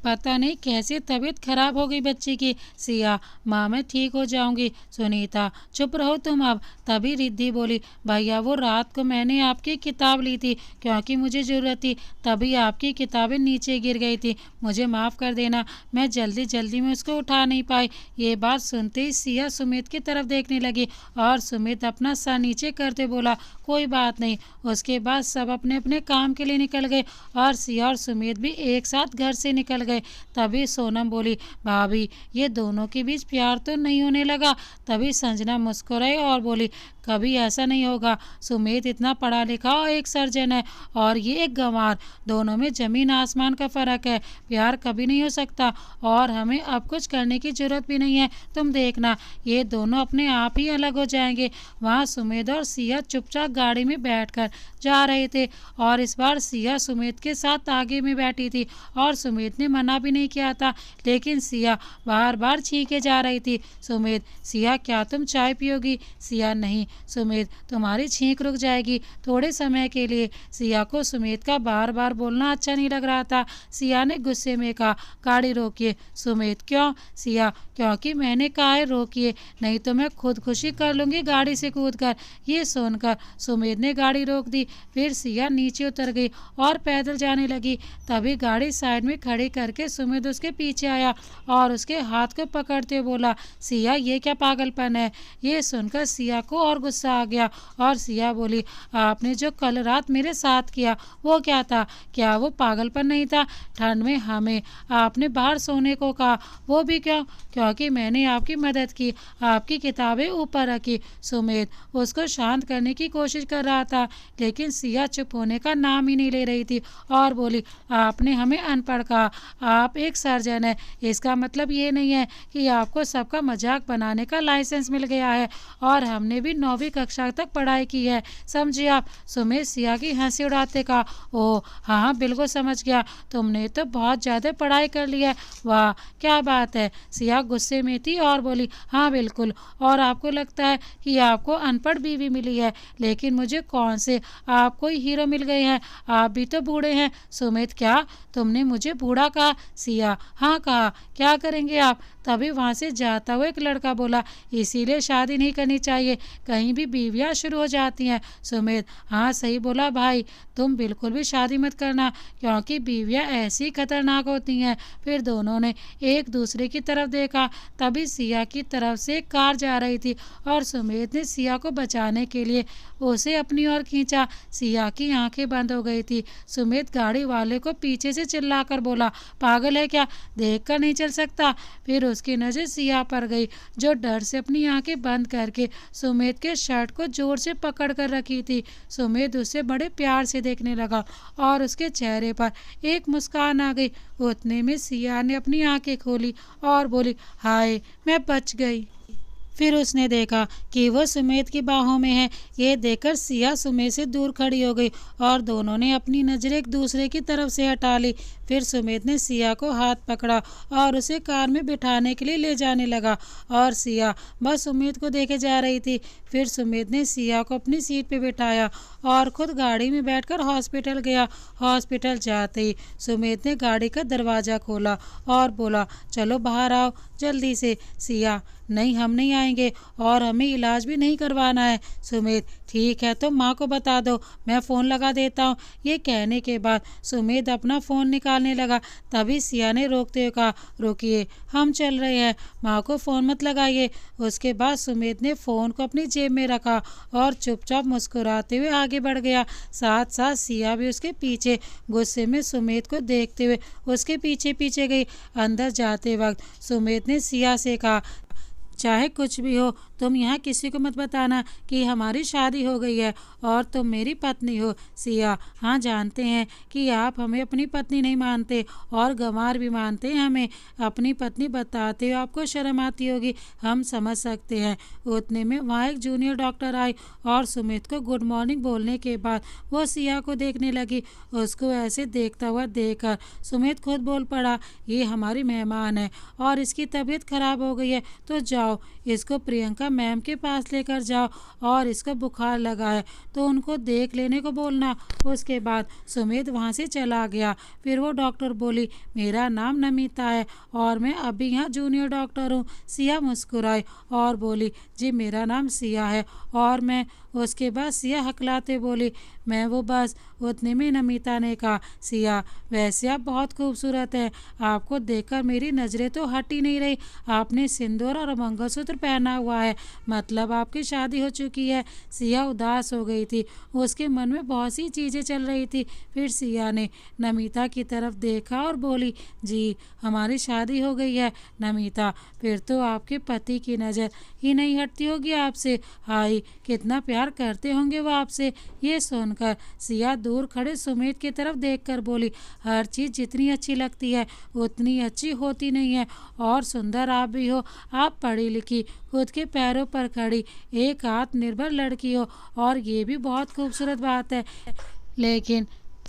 पता नहीं कैसे तबीयत खराब हो गई बच्ची की। सिया, माँ मैं ठीक हो जाऊंगी। सुनीता, चुप रहो तुम अब। तभी रिद्धि बोली, भैया वो रात को मैंने आपकी किताब ली थी क्योंकि मुझे ज़रूरत थी, तभी आपकी किताबें नीचे गिर गई थी, मुझे माफ़ कर देना, मैं जल्दी जल्दी में उसको उठा नहीं पाई। ये बात सुनते ही सिया सुमित की तरफ देखने लगी और सुमित अपना सर नीचे करते बोला, कोई बात नहीं। उसके बाद सब अपने अपने काम के लिए निकल गए और सिया और सुमित भी एक साथ घर से निकल गए। तभी सोनम बोली, भाभी ये दोनों के बीच प्यार तो नहीं होने लगा? तभी संजना मुस्कुराई और बोली, कभी ऐसा नहीं होगा, सुमित इतना पढ़ा लिखा और एक सर्जन है और ये एक गंवार, दोनों में जमीन आसमान का फ़र्क है, प्यार कभी नहीं हो सकता और हमें अब कुछ करने की ज़रूरत भी नहीं है। तुम देखना ये दोनों अपने आप ही अलग हो जाएंगे। वहाँ सुमित और सिया चुपचाप गाड़ी में बैठकर जा रहे थे और इस बार सिया सुमित के साथ आगे में बैठी थी और सुमित ने मना भी नहीं किया था, लेकिन सिया बार बार छींके जा रही थी। सुमित, सिया क्या तुम चाय पियोगी? सिया, नहीं। सुमित, तुम्हारी छींक रुक जाएगी थोड़े समय के लिए। सिया को सुमित का बार बार बोलना अच्छा नहीं लग रहा था। सिया ने गुस्से में कहा, गाड़ी रोकिए। सुमित, क्यों? सिया, क्योंकि मैंने कहा है रोकिए, नहीं तो मैं खुदकुशी कर लूँगी गाड़ी से कूदकर। ये सुनकर सुमित ने गाड़ी रोक दी। फिर सिया नीचे उतर गई और पैदल जाने लगी। तभी गाड़ी साइड में खड़ी करके करके सुमित उसके पीछे आया और उसके हाथ को पकड़ते हुए बोला, सिया ये क्या पागलपन है। ये सुनकर सिया को और गुस्सा आ गया और सिया बोली, आपने जो कल रात मेरे साथ किया वो क्या था? क्या वो पागलपन नहीं था? ठंड में हमें आपने बाहर सोने को कहा, वो भी क्यों? क्योंकि मैंने आपकी मदद की, आपकी किताबें ऊपर रखी। सुमित उसको शांत करने की कोशिश कर रहा था, लेकिन सिया चुप होने का नाम ही नहीं ले रही थी और बोली, आपने हमें अनपढ़ कहा, आप एक सर्जन है, इसका मतलब ये नहीं है कि आपको सबका मजाक बनाने का लाइसेंस मिल गया है और हमने भी 9वीं कक्षा तक पढ़ाई की है, समझिए आप। सुमित सिया की हंसी उड़ाते कहा, ओह हाँ बिल्कुल समझ गया, तुमने तो बहुत ज़्यादा पढ़ाई कर ली है, वाह क्या बात है। सिया गुस्से में थी और बोली, हाँ बिल्कुल, और आपको लगता है कि आपको अनपढ़ बीवी मिली है, लेकिन मुझे कौन से आपको ही हीरो मिल गए हैं, आप भी तो बूढ़े हैं। सुमित, क्या तुमने मुझे बूढ़ा कहा? सिया, हाँ कहा, क्या करेंगे आप? तभी वहाँ से जाता हुआ एक लड़का बोला, इसीलिए शादी नहीं करनी चाहिए, कहीं भी बीवियाँ शुरू हो जाती हैं। सुमित, हाँ सही बोला भाई, तुम बिल्कुल भी शादी मत करना, क्योंकि बीवियाँ ऐसी खतरनाक होती हैं। फिर दोनों ने एक दूसरे की तरफ देखा, तभी सिया की तरफ से एक कार जा रही थी और सुमित ने सिया को बचाने के लिए उसे अपनी ओर खींचा। सिया की आंखें बंद हो गई थी। सुमित गाड़ी वाले को पीछे से चिल्लाकर बोला, पागल है क्या, देख कर नहीं चल सकता? फिर उसकी नज़र सिया पर गई, जो डर से अपनी आंखें बंद करके सुमित के शर्ट को जोर से पकड़ कर रखी थी। सुमित उसे बड़े प्यार से देखने लगा और उसके चेहरे पर एक मुस्कान आ गई। उतने में सिया ने अपनी आंखें खोली और बोली, हाय मैं बच गई। फिर उसने देखा कि वो सुमित की बाहों में है। ये देखकर सिया सुमित से दूर खड़ी हो गई और दोनों ने अपनी नज़रें एक दूसरे की तरफ से हटा ली। फिर सुमित ने सिया को हाथ पकड़ा और उसे कार में बिठाने के लिए ले जाने लगा और सिया बस सुमित को देखे जा रही थी। फिर सुमित ने सिया को अपनी सीट पर बिठाया और खुद गाड़ी में बैठकर हॉस्पिटल गया। हॉस्पिटल जाते ही सुमित ने गाड़ी का दरवाज़ा खोला और बोला, चलो बाहर आओ जल्दी से। सिया, नहीं हम नहीं आएंगे और हमें इलाज भी नहीं करवाना है। सुमित, ठीक है तो माँ को बता दो, मैं फ़ोन लगा देता हूँ। ये कहने के बाद सुमित अपना फ़ोन निकालने लगा, तभी सिया ने रोकते हुए कहा, रुकिए हम चल रहे हैं, माँ को फ़ोन मत लगाइए। उसके बाद सुमित ने फ़ोन को अपनी जेब में रखा और चुपचाप मुस्कुराते हुए आगे बढ़ गया। साथ साथ सिया भी उसके पीछे गुस्से में सुमित को देखते हुए उसके पीछे पीछे गई। अंदर जाते वक्त सुमित ने सिया से कहा, चाहे कुछ भी हो तुम यहाँ किसी को मत बताना कि हमारी शादी हो गई है और तुम मेरी पत्नी हो। सिया, हाँ जानते हैं कि आप हमें अपनी पत्नी नहीं मानते और गंवार भी मानते हैं हमें। अपनी पत्नी बताते हुए आपको शर्म आती होगी, हम समझ सकते हैं। उतने में वहाँ एक जूनियर डॉक्टर आई और सुमित को गुड मॉर्निंग बोलने के बाद वो सिया को देखने लगी। उसको ऐसे देखता हुआ देखकर सुमित खुद बोल पड़ा, ये हमारी मेहमान है और इसकी तबीयत खराब हो गई है, तो जाओ इसको प्रियंका मैम के पास लेकर जाओ और इसका बुखार लगा है तो उनको देख लेने को बोलना। उसके बाद सुमित वहाँ से चला गया। फिर वो डॉक्टर बोली, मेरा नाम नमिता है और मैं अभी यहाँ जूनियर डॉक्टर हूँ। सिया मुस्कुराई और बोली, जी मेरा नाम सिया है और मैं। उसके बाद सिया हकलाते बोली, मैं वो बस। उतने में नमिता ने कहा, सिया वैसे आप बहुत खूबसूरत हैं, आपको देखकर मेरी नज़रें तो हट ही नहीं रही। आपने सिंदूर और मंगलसूत्र पहना हुआ है, मतलब आपकी शादी हो चुकी है। सिया उदास हो गई थी, उसके मन में बहुत सी चीज़ें चल रही थी। फिर सिया ने नमिता की तरफ देखा और बोली, जी हमारी शादी हो गई है। नमिता, फिर तो आपके पति की नज़र ही नहीं हटती होगी आपसे, हाय कितना प्यार करते होंगे वो आपसे। ये सुनकर सिया दूर खड़े सुमित की तरफ देखकर बोली, हर चीज़ जितनी अच्छी लगती है उतनी अच्छी होती नहीं है और सुंदर आप भी हो। आप पढ़ी लिखी, खुद के पैरों पर खड़ी, एक आत्मनिर्भर लड़की हो और ये भी बहुत खूबसूरत बात है, लेकिन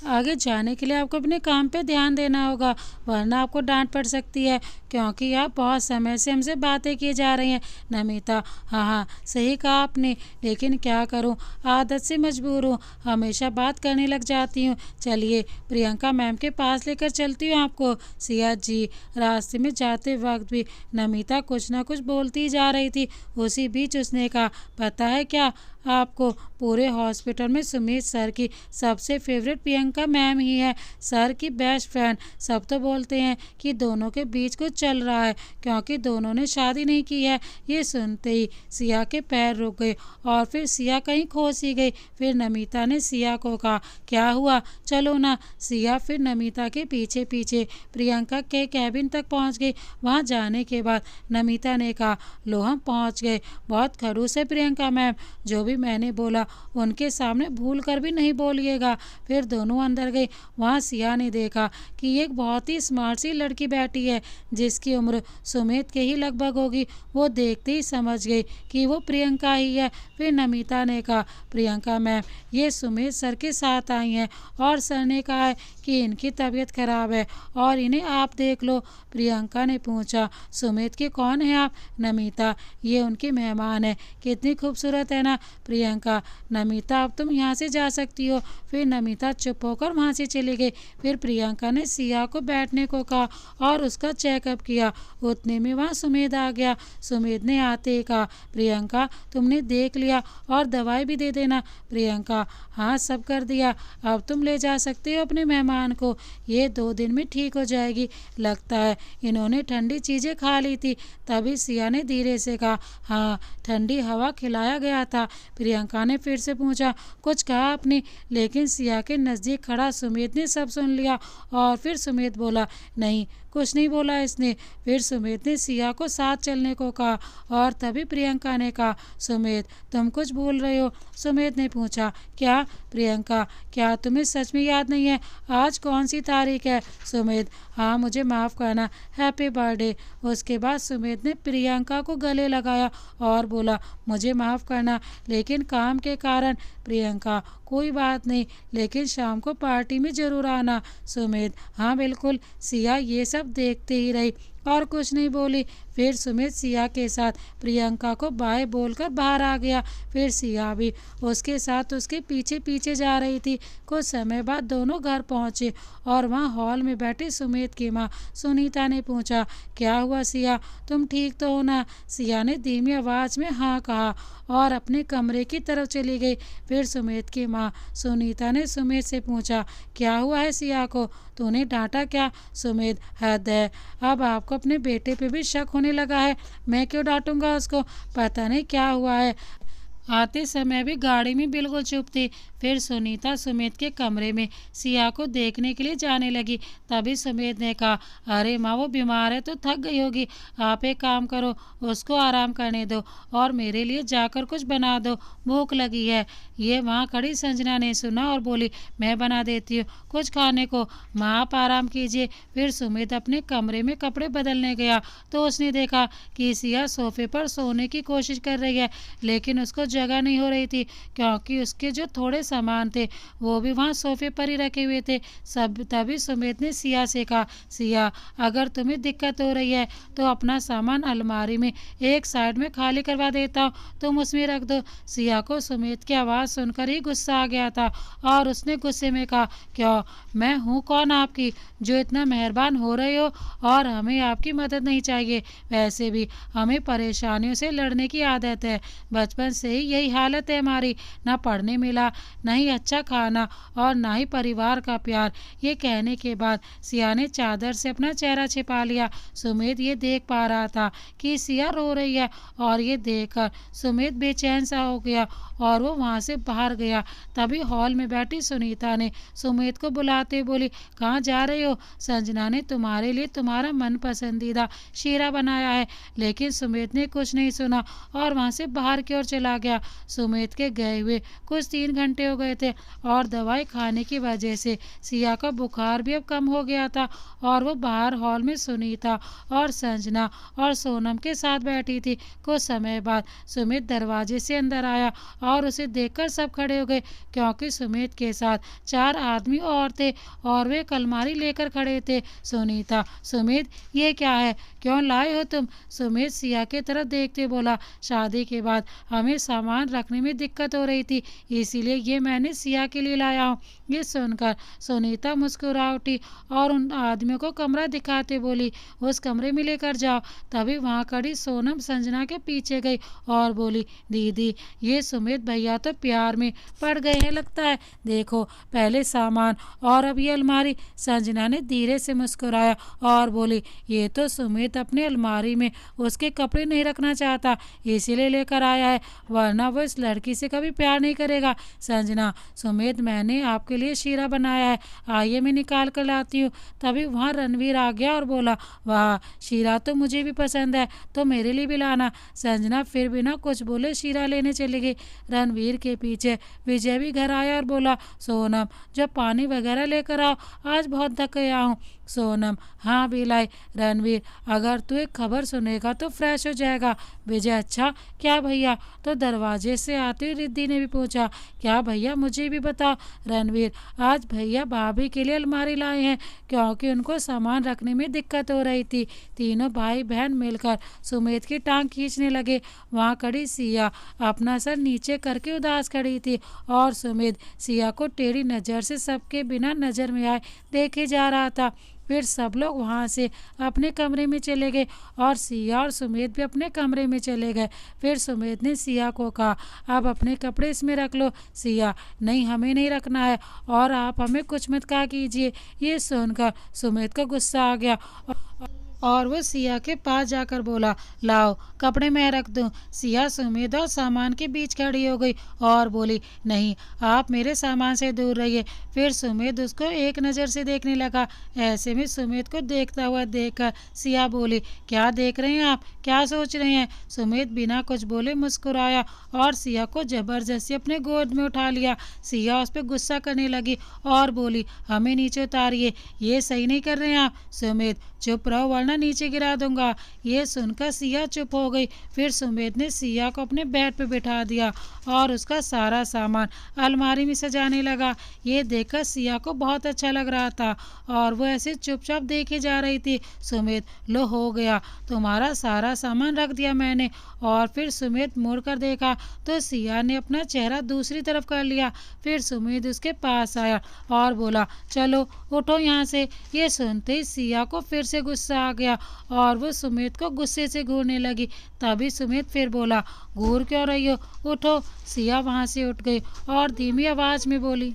आगे जाने के लिए आपको अपने काम पे ध्यान देना होगा, वरना आपको डांट पड़ सकती है, क्योंकि आप बहुत समय से हमसे बातें किए जा रही हैं। नमिता: हाँ हाँ, सही कहा आपने, लेकिन क्या करूं, आदत से मजबूर हूँ, हमेशा बात करने लग जाती हूँ। चलिए प्रियंका मैम के पास लेकर चलती हूँ आपको। सिया: जी। रास्ते में जाते वक्त भी नमिता कुछ ना कुछ बोलती जा रही थी। उसी बीच उसने कहा, पता है क्या आपको, पूरे हॉस्पिटल में सुमित सर की सबसे फेवरेट प्रियंका मैम ही है, सर की बेस्ट फ्रेंड। सब तो बोलते हैं कि दोनों के बीच कुछ चल रहा है, क्योंकि दोनों ने शादी नहीं की है। ये सुनते ही सिया के पैर रुक गए और फिर सिया कहीं खो सी गई। फिर नमिता ने सिया को कहा, क्या हुआ, चलो ना। सिया फिर नमिता के पीछे पीछे प्रियंका के कैबिन तक पहुंच गई। वहां जाने के बाद नमिता ने कहा, लो हम पहुंच गए। बहुत खड़ूस है प्रियंका मैम, जो भी मैंने बोला उनके सामने भूल कर भी नहीं बोलिएगा। फिर दोनों अंदर गए। वहाँ सिया ने देखा कि एक बहुत ही स्मार्ट सी लड़की बैठी है, जिसकी उम्र सुमित के ही लगभग होगी। वो देखते ही समझ गई कि वो प्रियंका ही है। फिर नमिता ने कहा, प्रियंका मैम, ये सुमित सर के साथ आई हैं और सर ने कहा है कि इनकी तबीयत खराब है और इन्हें आप देख लो। प्रियंका ने पूछा, सुमित के कौन है आप? नमिता: ये उनके मेहमान है। कितनी खूबसूरत है ना। प्रियंका: नमिता, अब तुम यहाँ से जा सकती हो। फिर नमिता चुप होकर वहाँ से चली गई। फिर प्रियंका ने सिया को बैठने को कहा और उसका चेकअप किया। उतने में वहाँ सुमेध आ गया। सुमेध ने आते ही कहा, प्रियंका, तुमने देख लिया और दवाई भी दे देना। प्रियंका: हाँ, सब कर दिया, अब तुम ले जा सकते हो अपने मेहमान को, ये 2 दिन में ठीक हो जाएगी। लगता है इन्होंने ठंडी चीज़ें खा ली थी। तभी सिया ने धीरे से कहा, हाँ, ठंडी हवा खिलाया गया था। प्रियंका ने फिर से पूछा, कुछ कहा आपने? लेकिन सिया के नज़दीक खड़ा सुमित ने सब सुन लिया और फिर सुमित बोला, नहीं, कुछ नहीं बोला इसने। फिर सुमित ने सिया को साथ चलने को कहा और तभी प्रियंका ने कहा, सुमित, तुम कुछ भूल रहे हो। सुमित ने पूछा, क्या? प्रियंका: क्या तुम्हें सच में याद नहीं है आज कौन सी तारीख है? सुमित: हाँ, मुझे माफ़ करना, हैप्पी बर्थडे। उसके बाद सुमित ने प्रियंका को गले लगाया और बोला, मुझे माफ़ करना, लेकिन काम के कारण। प्रियंका: कोई बात नहीं, लेकिन शाम को पार्टी में ज़रूर आना। सुमित: हाँ बिल्कुल। सिया ये सब देखते ही रही और कुछ नहीं बोली। फिर सुमित सिया के साथ प्रियंका को बाय बोलकर बाहर आ गया। फिर सिया भी उसके साथ उसके पीछे पीछे जा रही थी। कुछ समय बाद दोनों घर पहुंचे और वहां हॉल में बैठी सुमित की मां सुनीता ने पूछा, क्या हुआ सिया, तुम ठीक तो हो ना? सिया ने धीमी आवाज़ में हाँ कहा और अपने कमरे की तरफ चली गई। फिर सुमित की मां सुनीता ने सुमित से पूछा, क्या हुआ है सिया को, तूने डांटा क्या? सुमित: हद है, अब आपको अपने बेटे पे भी शक होने लगा है। मैं क्यों डांटूंगा उसको, पता नहीं क्या हुआ है। आते समय भी गाड़ी में बिल्कुल चुप थी। फिर सुनीता सुमित के कमरे में सिया को देखने के लिए जाने लगी। तभी सुमित ने कहा, अरे माँ, वो बीमार है तो थक गई होगी, आप एक काम करो, उसको आराम करने दो और मेरे लिए जाकर कुछ बना दो, भूख लगी है। ये वहाँ खड़ी संजना ने सुना और बोली, मैं बना देती हूँ कुछ खाने को, माँ आप आराम कीजिए। फिर सुमित अपने कमरे में कपड़े बदलने गया तो उसने देखा कि सिया सोफे पर सोने की कोशिश कर रही है, लेकिन उसको जगह नहीं हो रही थी, क्योंकि उसके जो थोड़े सामान थे वो भी वहाँ सोफे पर ही रखे हुए थे। सब तभी सुमित ने सिया से कहा, सिया, अगर तुम्हें दिक्कत हो रही है तो अपना सामान अलमारी में एक साइड में खाली करवा देता हूँ, तुम उसमें रख दो। सिया को सुमित की आवाज़ सुनकर ही गुस्सा आ गया था और उसने गुस्से में कहा, क्यों, मैं हूँ कौन आपकी जो इतना मेहरबान हो रहे हो, और हमें आपकी मदद नहीं चाहिए। वैसे भी हमें परेशानियों से लड़ने की आदत है, बचपन से ही यही हालत है हमारी, ना पढ़ने मिला, ना ही अच्छा खाना और ना ही परिवार का प्यार। ये कहने के बाद सिया ने चादर से अपना चेहरा छिपा लिया। सुमित ये देख पा रहा था कि सिया रो रही है और ये देखकर सुमित बेचैन सा हो गया और वो वहाँ से बाहर गया। तभी हॉल में बैठी सुनीता ने सुमित को बुलाते बोली, कहाँ जा रहे हो? संजना ने तुम्हारे लिए तुम्हारा मन पसंदीदा शीरा बनाया है। लेकिन सुमित ने कुछ नहीं सुना और वहाँ से बाहर की ओर चला गया। गया। सुमित के गए हुए कुछ 3 घंटे हो गए थे और दवाई खाने की वजह से सिया का बुखार भी अब कम हो गया था और वो बाहर हॉल में सुनीता और संजना और सोनम के साथ बैठी थी। कुछ समय बाद सुमित दरवाजे से अंदर आया और उसे देखकर सब खड़े हो गए, क्योंकि सुमित के साथ 4 आदमी और थे और वे एक अलमारी लेकर खड़े थे। सुनीता, सुमित, ये क्या है, क्यों लाए हो तुम? सुमित सिया की तरफ देखते बोला, शादी के बाद हमें सामान रखने में दिक्कत हो रही थी, इसीलिए ये मैंने सिया के लिए लाया हूँ। ये सुनकर सुनीता मुस्कुरा उठी और उन आदमियों को कमरा दिखाते बोली, उस कमरे में लेकर जाओ। तभी वहाँ खड़ी सोनम संजना के पीछे गई और बोली, दीदी, ये सुमित भैया तो प्यार में पड़ गए हैं लगता है। देखो, पहले सामान और अब ये अलमारी। संजना ने धीरे से मुस्कुराया और बोली, ये तो सुमित अपनी अलमारी में उसके कपड़े नहीं रखना चाहता, इसीलिए लेकर आया है, वरना वो इस लड़की से कभी प्यार नहीं करेगा। संजना, सुमित, मैंने आपके लिए शीरा बनाया है, आइए मैं निकाल कर लाती हूँ। तभी वहाँ रणवीर आ गया और बोला, वाह, शीरा तो मुझे भी पसंद है, तो मेरे लिए भी लाना। संजना फिर बिना कुछ बोले शीरा लेने चली गई। रणवीर के पीछे विजय भी घर आया और बोला, सोनम, जब पानी वगैरह लेकर आओ, आज बहुत थक गया हूँ। सोनम, हाँ भी लाई। रणवीर, अगर तू एक खबर सुनेगा तो फ्रेश हो जाएगा। विजय, अच्छा, क्या भैया? तो दरवाजे से आते हुए रिद्धि ने भी पूछा, क्या भैया, मुझे भी बताओ। रणवीर, आज भैया भाभी के लिए अलमारी लाए हैं, क्योंकि उनको सामान रखने में दिक्कत हो रही थी। तीनों भाई बहन मिलकर सुमित की टांग खींचने लगे। वहाँ खड़ी सिया अपना सर नीचे करके उदास खड़ी थी और सुमित सिया को टेढ़ी नज़र से सबके बिना नज़र में आए देखे जा रहा था। फिर सब लोग वहाँ से अपने कमरे में चले गए और सिया और सुमित भी अपने कमरे में चले गए। फिर सुमित ने सिया को कहा, आप अपने कपड़े इसमें रख लो। सिया, नहीं, हमें नहीं रखना है और आप हमें कुछ मत कहा कीजिए। ये सुनकर सुमित को गुस्सा आ गया और वो सिया के पास जाकर बोला, लाओ कपड़े मैं रख दूं। सिया सुमित और सामान के बीच खड़ी हो गई और बोली, नहीं, आप मेरे सामान से दूर रहिए। फिर सुमित उसको एक नज़र से देखने लगा। ऐसे में सुमित को देखता हुआ देखकर सिया बोली, क्या देख रहे हैं आप, क्या सोच रहे हैं? सुमित बिना कुछ बोले मुस्कुराया और सिया को जबरदस्ती अपने गोद में उठा लिया। सिया उस पर गुस्सा करने लगी और बोली, हमें नीचे उतारिए, ये सही नहीं कर रहे हैं आप। सुमित, चुप रहो वरना नीचे गिरा दूंगा। ये सुनकर सिया चुप हो गई। फिर सुमित ने सिया को अपने बेड पर बिठा दिया और उसका सारा सामान अलमारी में सजाने लगा। ये देखकर सिया को बहुत अच्छा लग रहा था और वो ऐसे चुपचाप देखे जा रही थी। सुमित, लो हो गया, तुम्हारा सारा सामान रख दिया मैंने। और फिर सुमित मुड़कर देखा तो सिया ने अपना चेहरा दूसरी तरफ कर लिया। फिर सुमित उसके पास आया और बोला, चलो उठो यहाँ से। ये सुनते ही सिया को फिर से गुस्सा आ गया और वो सुमित को गुस्से से घूरने लगी। तभी सुमित फिर बोला, घूर क्यों रही हो, उठो। सिया वहाँ से उठ गई और धीमी आवाज में बोली,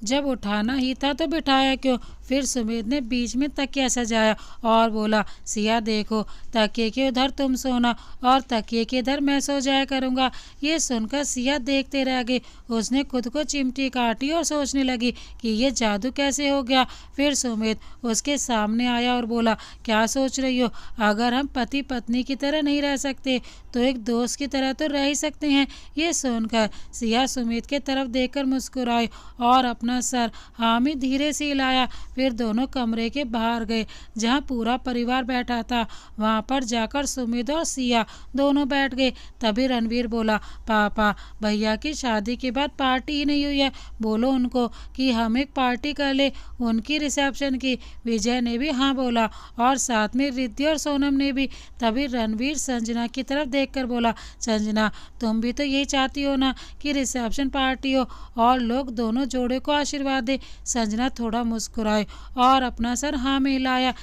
जब उठाना ही था तो बिठाया क्यों? फिर सुमित ने बीच में तकिया सजाया और बोला, सिया देखो, तकिए के उधर तुम सोना और तकिए के इधर मैं सो जाया करूँगा। ये सुनकर सिया देखते रह गई। उसने खुद को चिमटी काटी और सोचने लगी कि ये जादू कैसे हो गया। फिर सुमित उसके सामने आया और बोला, क्या सोच रही हो? अगर हम पति पत्नी की तरह नहीं रह सकते तो एक दोस्त की तरह तो रह ही सकते हैं। ये सुनकर सिया सुमित के तरफ देखकर मुस्कुराई और अपना सर हामी धीरे से हिलाया। फिर दोनों कमरे के बाहर गए जहाँ पूरा परिवार बैठा था। वहाँ पर जाकर सुमित और सिया दोनों बैठ गए। तभी रणवीर बोला, पापा, भैया की शादी के बाद पार्टी ही नहीं हुई है, बोलो उनको कि हम एक पार्टी कर ले, उनकी रिसेप्शन की। विजय ने भी हाँ बोला और साथ में रिद्धि और सोनम ने भी। तभी रणवीर संजना की तरफ देखकर बोला, संजना, तुम भी तो यही चाहती हो ना कि रिसेप्शन पार्टी हो और लोग दोनों जोड़े को आशीर्वाद दे। संजना थोड़ा मुस्कुराए और अपना सर हाँ में हिलाया।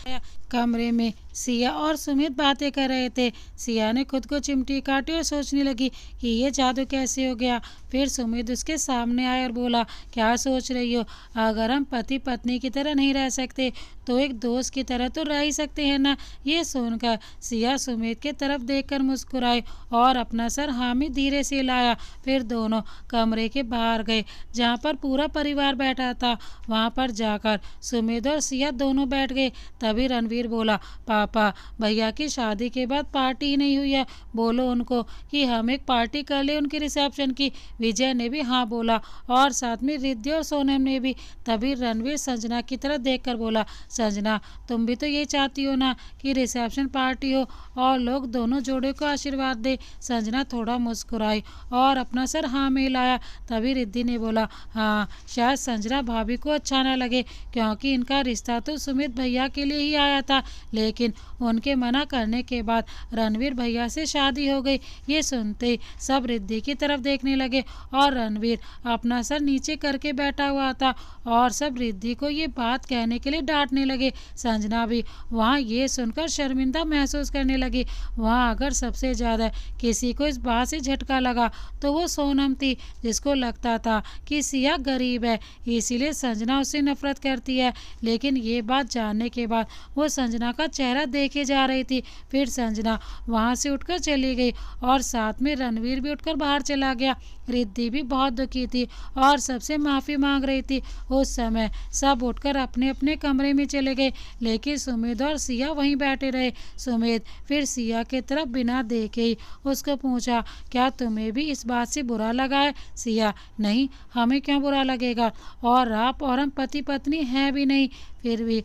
कमरे में सिया और सुमित बातें कर रहे थे। सिया ने खुद को चिमटी काटी और सोचने लगी कि ये जादू कैसे हो गया। फिर सुमित उसके सामने आया और बोला, क्या सोच रही हो? अगर हम पति पत्नी की तरह नहीं रह सकते तो एक दोस्त की तरह तो रह ही सकते हैं ना। ये सुनकर सिया सुमित के तरफ देखकर मुस्कुराई और अपना सर हामी धीरे से हिलाया। फिर दोनों कमरे के बाहर गए जहाँ पर पूरा परिवार बैठा था। वहाँ पर जाकर सुमित और सिया दोनों बैठ गए। तभी रणवीर रणवीर बोला, पापा भैया की शादी के बाद पार्टी ही नहीं हुई है, बोलो उनको कि हम एक पार्टी कर ले उनके रिसेप्शन की। विजय ने भी हाँ बोला और साथ में रिद्धि और सोनम ने भी। तभी रणवीर संजना की तरफ देखकर बोला, संजना तुम भी तो ये चाहती हो ना कि रिसेप्शन पार्टी हो और लोग दोनों जोड़े को आशीर्वाद दे। संजना थोड़ा मुस्कुराई और अपना सर हाँ में लाया। तभी रिद्धि ने बोला, हाँ शायद संजना भाभी को अच्छा ना लगे क्योंकि इनका रिश्ता तो सुमित भैया के लिए ही आया था, लेकिन उनके मना करने के बाद रणवीर भैया से शादी हो गई। ये सुनते ही सब रिद्धि की तरफ देखने लगे और रणवीर अपना सर नीचे करके बैठा हुआ था और सब रिद्धि को ये बात कहने के लिए डांटने लगे। संजना भी वहाँ ये सुनकर शर्मिंदा महसूस करने लगी। वहाँ अगर सबसे ज़्यादा किसी को इस बात से झटका लगा तो वो सोनम थी, जिसको लगता था कि सिया गरीब है इसीलिए संजना उससे नफरत करती है। लेकिन ये बात जानने के बाद वो संजना का चेहरा देखे जा रही थी। फिर संजना वहाँ से उठकर चली गई और साथ में रणवीर भी उठकर बाहर चला गया। रिद्धि भी बहुत दुखी थी और सबसे माफ़ी मांग रही थी। उस समय सब उठकर अपने अपने कमरे में चले गए, लेकिन सुमित और सिया वहीं बैठे रहे। सुमित फिर सिया की तरफ बिना देखे ही उसको पूछा, क्या तुम्हें भी इस बात से बुरा लगा है? सिया, नहीं हमें क्यों बुरा लगेगा, और आप और हम पति पत्नी हैं भी नहीं, फिर भी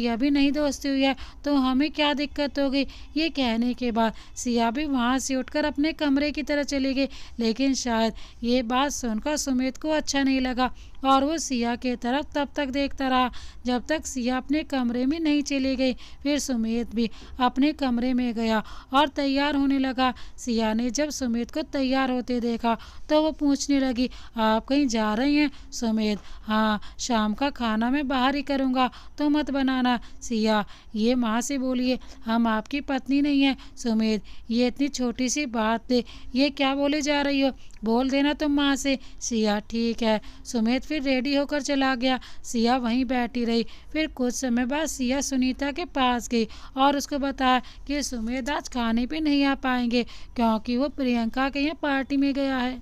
अभी नहीं दोस्ती हुई है तो हमें क्या दिक्कत हो गई। ये कहने के बाद सिया भी वहाँ से उठकर अपने कमरे की तरफ चली गई। लेकिन शायद ये बात सुनकर सुमित को अच्छा नहीं लगा और वो सिया के तरफ तब तक देखता रहा जब तक सिया अपने कमरे में नहीं चली गई। फिर सुमित भी अपने कमरे में गया और तैयार होने लगा। सिया ने जब सुमित को तैयार होते देखा तो वो पूछने लगी, आप कहीं जा रही हैं? सुमित, हाँ शाम का खाना मैं बाहर ही करूँगा तो मत बनाना। सिया, ये माँ से बोलिए, हम आपकी पत्नी नहीं है। सुमित, ये इतनी छोटी सी बात है, ये क्या बोले जा रही हो, बोल देना तुम माँ से। सिया, ठीक है। सुमित फिर रेडी होकर चला गया। सिया वहीं बैठी रही। फिर कुछ समय बाद सिया सुनीता के पास गई और उसको बताया कि सुमित आज खाने पे नहीं आ पाएंगे क्योंकि वो प्रियंका के यहाँ पार्टी में गया है।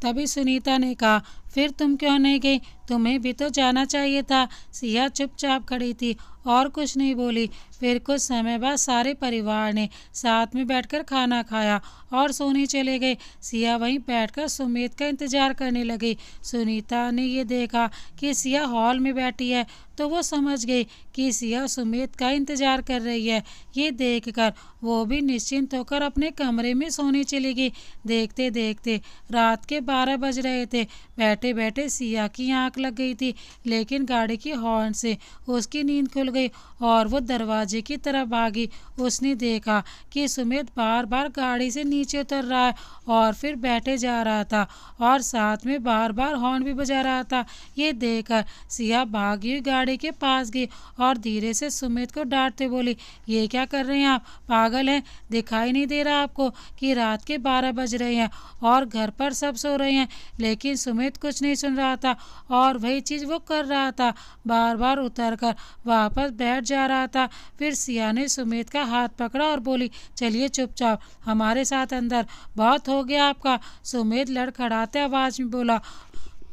तभी सुनीता ने कहा, फिर तुम क्यों नहीं गई, तुम्हें भी तो जाना चाहिए था। सिया चुपचाप खड़ी थी और कुछ नहीं बोली। फिर कुछ समय बाद सारे परिवार ने साथ में बैठकर खाना खाया और सोने चले गए। सिया वहीं बैठकर सुमित का इंतजार करने लगी। सुनीता ने ये देखा कि सिया हॉल में बैठी है तो वो समझ गई कि सिया सुमित का इंतजार कर रही है। ये देखकर वो भी निश्चिंत होकर अपने कमरे में सोने चली गई। देखते देखते रात के 12 बज रहे थे। बैठे बैठे सिया की आंख लग गई थी, लेकिन गाड़ी की हॉर्न से उसकी नींद खुल गई और वो दरवाजे की तरफ भागी। उसने देखा कि सुमित बार बार गाड़ी से नीचे उतर रहा है और फिर बैठे जा रहा था और साथ में बार बार हॉर्न भी बजा रहा था। ये देखकर सिया भागी हुई गाड़ी के पास गई और धीरे से सुमित को डांटते बोली, ये क्या कर रहे हैं आप, पागल हैं? दिखाई नहीं दे रहा आपको कि रात के 12 बज रहे हैं और घर पर सब सो रहे हैं? लेकिन सुमित कुछ नहीं सुन रहा था और वही चीज़ वो कर रहा था, बार बार उतर कर वापस बैठ जा रहा था। फिर सिया ने सुमित का हाथ पकड़ा और बोली, चलिए चुपचाप हमारे साथ अंदर, बहुत हो गया आपका। सुमित लड़खड़ाते आवाज में बोला,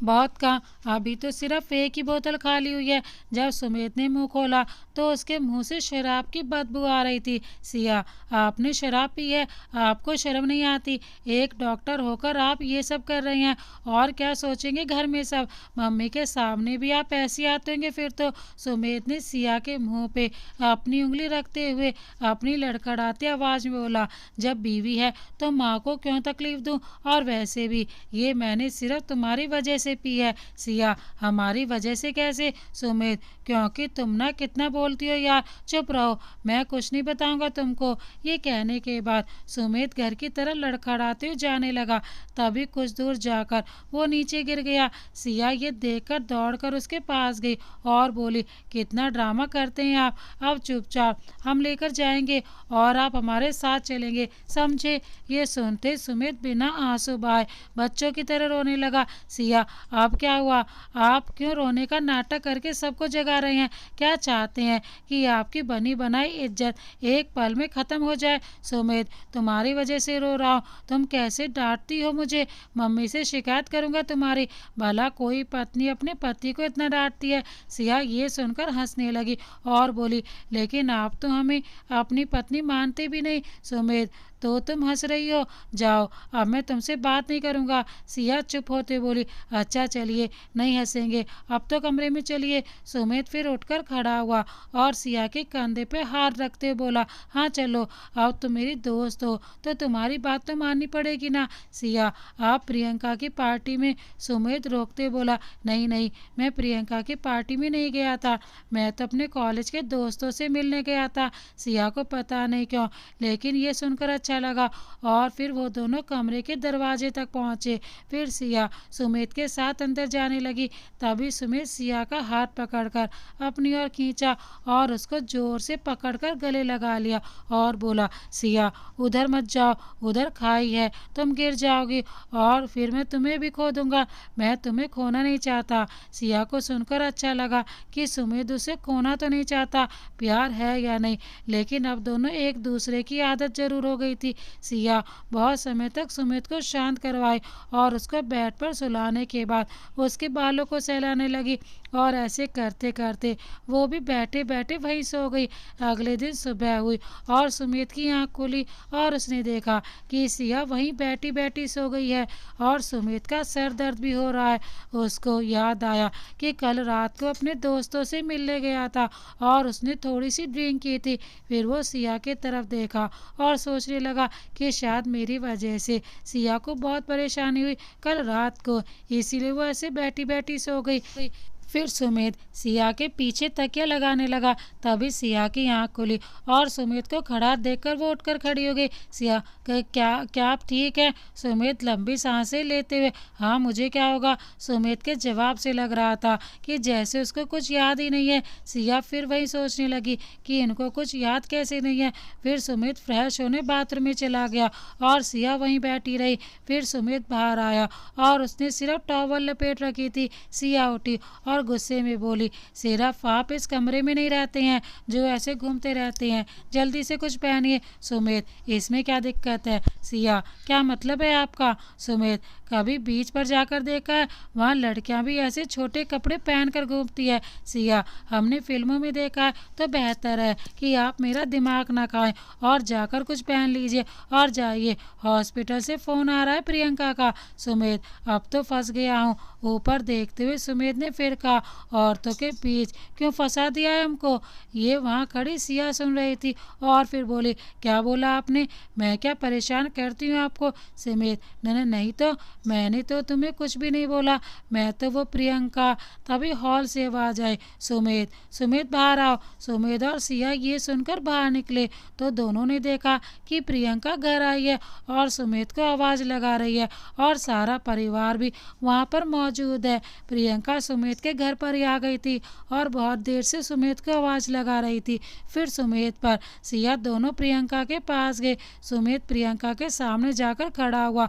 बहुत कहाँ, अभी तो सिर्फ एक ही बोतल खाली हुई है। जब सुमित ने मुंह खोला तो उसके मुंह से शराब की बदबू आ रही थी। सिया, आपने शराब पी है, आपको शर्म नहीं आती? एक डॉक्टर होकर आप ये सब कर रहे हैं, और क्या सोचेंगे घर में सब? मम्मी के सामने भी आप ऐसे आते होंगे फिर तो। सुमित ने सिया के मुंह पे अपनी उंगली रखते हुए अपनी लड़खड़ाती आवाज में बोला, जब बीवी है तो माँ को क्यों तकलीफ दूँ, और वैसे भी ये मैंने सिर्फ तुम्हारी वजह से पी है। सिया, हमारी वजह से कैसे? सुमित, क्योंकि तुम ना कितना बोलती हो यार, चुप रहो, मैं कुछ नहीं बताऊंगा तुमको। ये कहने के बाद सुमित घर की तरफ लड़खड़ाते हुए जाने लगा। तभी कुछ दूर जाकर वो नीचे गिर गया। सिया ये देखकर दौड़कर उसके पास गई और बोली, कितना ड्रामा करते हैं आप, अब चुपचाप हम लेकर जाएंगे और आप हमारे साथ चलेंगे, समझे? ये सुनते सुमित बिना आंसू बहाए बच्चों की तरह रोने लगा। सिया, अब क्या हुआ? आप क्यों रोने का नाटक करके सबको जगा रहे हैं? क्या चाहते हैं कि आपकी बनी बनाई इज्जत एक पल में ख़त्म हो जाए? सुमित, तुम्हारी वजह से रो रहा हूँ। तुम कैसे डांटती हो मुझे? मम्मी से शिकायत करूँगा तुम्हारी। भला कोई पत्नी अपने पति को इतना डांटती है? सिया ये सुनकर हंसने लगी और बोली, लेकिन आप तो हमें अपनी पत्नी मानते भी नहीं। सुमित, तो तुम हंस रही हो? जाओ, अब मैं तुमसे बात नहीं करूँगा। सिया चुप होते बोली, अच्छा चलिए, नहीं हंसेंगे, अब तो कमरे में चलिए। सुमित फिर उठकर खड़ा हुआ और सिया के कंधे पे हाथ रखते बोला, हाँ चलो, अब तुम मेरी दोस्त हो तो तुम्हारी बात तो माननी पड़ेगी ना। सिया, आप प्रियंका की पार्टी में? सुमित रोकते बोला, नहीं नहीं, मैं प्रियंका की पार्टी में नहीं गया था, मैं तो अपने कॉलेज के दोस्तों से मिलने गया था। सिया को पता नहीं क्यों, लेकिन ये सुनकर अच्छा लगा और फिर वो दोनों कमरे के दरवाजे तक पहुंचे। फिर सिया सुमित के साथ अंदर जाने लगी। तभी सुमित सिया का हाथ पकड़कर अपनी ओर खींचा और उसको जोर से पकड़कर गले लगा लिया और बोला, सिया उधर मत जाओ, उधर खाई है, तुम गिर जाओगी और फिर मैं तुम्हें भी खो दूंगा। मैं तुम्हें खोना नहीं चाहता। सिया को सुनकर अच्छा लगा कि सुमित उसे खोना तो नहीं चाहता, प्यार है या नहीं, लेकिन अब दोनों एक दूसरे की आदत जरूर हो गई थी। सिया बहुत समय तक सुमित को शांत करवाई और उसको बेड पर सुलाने के बाद उसके बालों को सहलाने लगी और ऐसे करते करते वो भी बैठे बैठे वहीं सो गई। अगले दिन सुबह हुई और सुमित की आंख खुली और उसने देखा कि सिया वहीं बैठी बैठी सो गई है और सुमित का सर दर्द भी हो रहा है। उसको याद आया कि कल रात को अपने दोस्तों से मिलने गया था और उसने थोड़ी सी ड्रिंक की थी। फिर वो सिया की तरफ देखा और सोचने लगा कि शायद मेरी वजह से सिया को बहुत परेशानी हुई कल रात को, इसीलिए वो ऐसे बैठी बैठी सो गई। फिर सुमित सिया के पीछे तकिया लगाने लगा। तभी सिया की आंख खुली और सुमित को खड़ा देखकर वो उठकर खड़ी हो गई। सिया, क्या क्या आप ठीक है? सुमित लंबी सांसें लेते हुए, हाँ मुझे क्या होगा? सुमित के जवाब से लग रहा था कि जैसे उसको कुछ याद ही नहीं है। सिया फिर वही सोचने लगी कि इनको कुछ याद कैसे नहीं है। फिर सुमित फ्रेश होने बाथरूम में चला गया और सिया वहीं बैठी रही। फिर सुमित बाहर आया और उसने सिर्फ टॉवल लपेट रखी थी। सिया उठी और गुस्से में बोली, सिर्फ आप इस कमरे में नहीं रहते हैं जो ऐसे घूमते रहते हैं, जल्दी से कुछ पहनिए। सुमित, इसमें क्या दिक्कत है? सिया, क्या मतलब है आपका? सुमित, कभी बीच पर जाकर देखा है? वहाँ लड़कियां भी ऐसे छोटे कपड़े पहनकर घूमती है। सिया, हमने फिल्मों में देखा है, तो बेहतर है कि आप मेरा दिमाग ना खाएं और जाकर कुछ पहन लीजिए और जाइए। हॉस्पिटल से फोन आ रहा है प्रियंका का। सुमित, अब तो फंस गया हूँ। ऊपर देखते हुए सुमित ने फिर कहा, औरतों के बीच क्यों फंसा दिया है हमको? ये वहाँ खड़ी सिया सुन रही थी और फिर बोली, क्या बोला आपने? मैं क्या परेशान करती हूँ आपको? सुमित, नहीं तो मैंने तो तुम्हें कुछ भी नहीं बोला, मैं तो वो प्रियंका। तभी हॉल से आवाज आई, सुमित बाहर आओ। सुमित और सिया ये सुनकर बाहर निकले तो दोनों ने देखा कि प्रियंका घर आई है और सुमित को आवाज लगा रही है और सारा परिवार भी वहाँ पर मौजूद है। प्रियंका सुमित के घर पर ही आ गई थी और बहुत देर से सुमित को आवाज लगा रही थी। फिर सुमित पर सिया दोनों प्रियंका के पास गए। सुमित प्रियंका के सामने जाकर खड़ा हुआ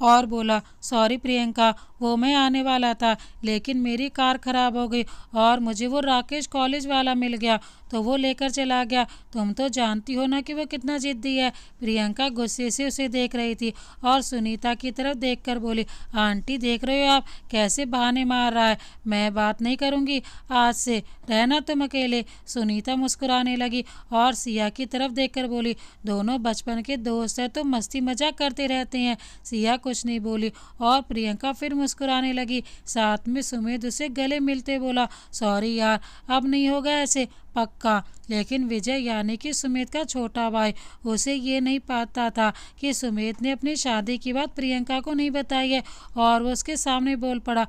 और बोला, सॉरी प्रियंका, वो मैं आने वाला था लेकिन मेरी कार खराब हो गई और मुझे वो राकेश कॉलेज वाला मिल गया तो वो लेकर चला गया। तुम तो जानती हो ना कि वो कितना जिद्दी है। प्रियंका गुस्से से उसे देख रही थी और सुनीता की तरफ देखकर बोली, आंटी देख रहे हो आप कैसे बहाने मार रहा है? मैं बात नहीं करूँगी, आज से रहना तुम अकेले। सुनीता मुस्कुराने लगी और सिया की तरफ देखकर बोली, दोनों बचपन के दोस्त हैं तो मस्ती मजाक करते रहते हैं। सिया कुछ नहीं बोली और प्रियंका फिर मुस्कुराने लगी। साथ में सुमित उसे गले मिलते बोला, सॉरी यार, अब नहीं होगा ऐसे, पक्का। लेकिन विजय यानी कि सुमित का छोटा भाई, उसे ये नहीं पता था कि सुमित ने अपनी शादी की बात प्रियंका को नहीं बताई है और वो उसके सामने बोल पड़ा,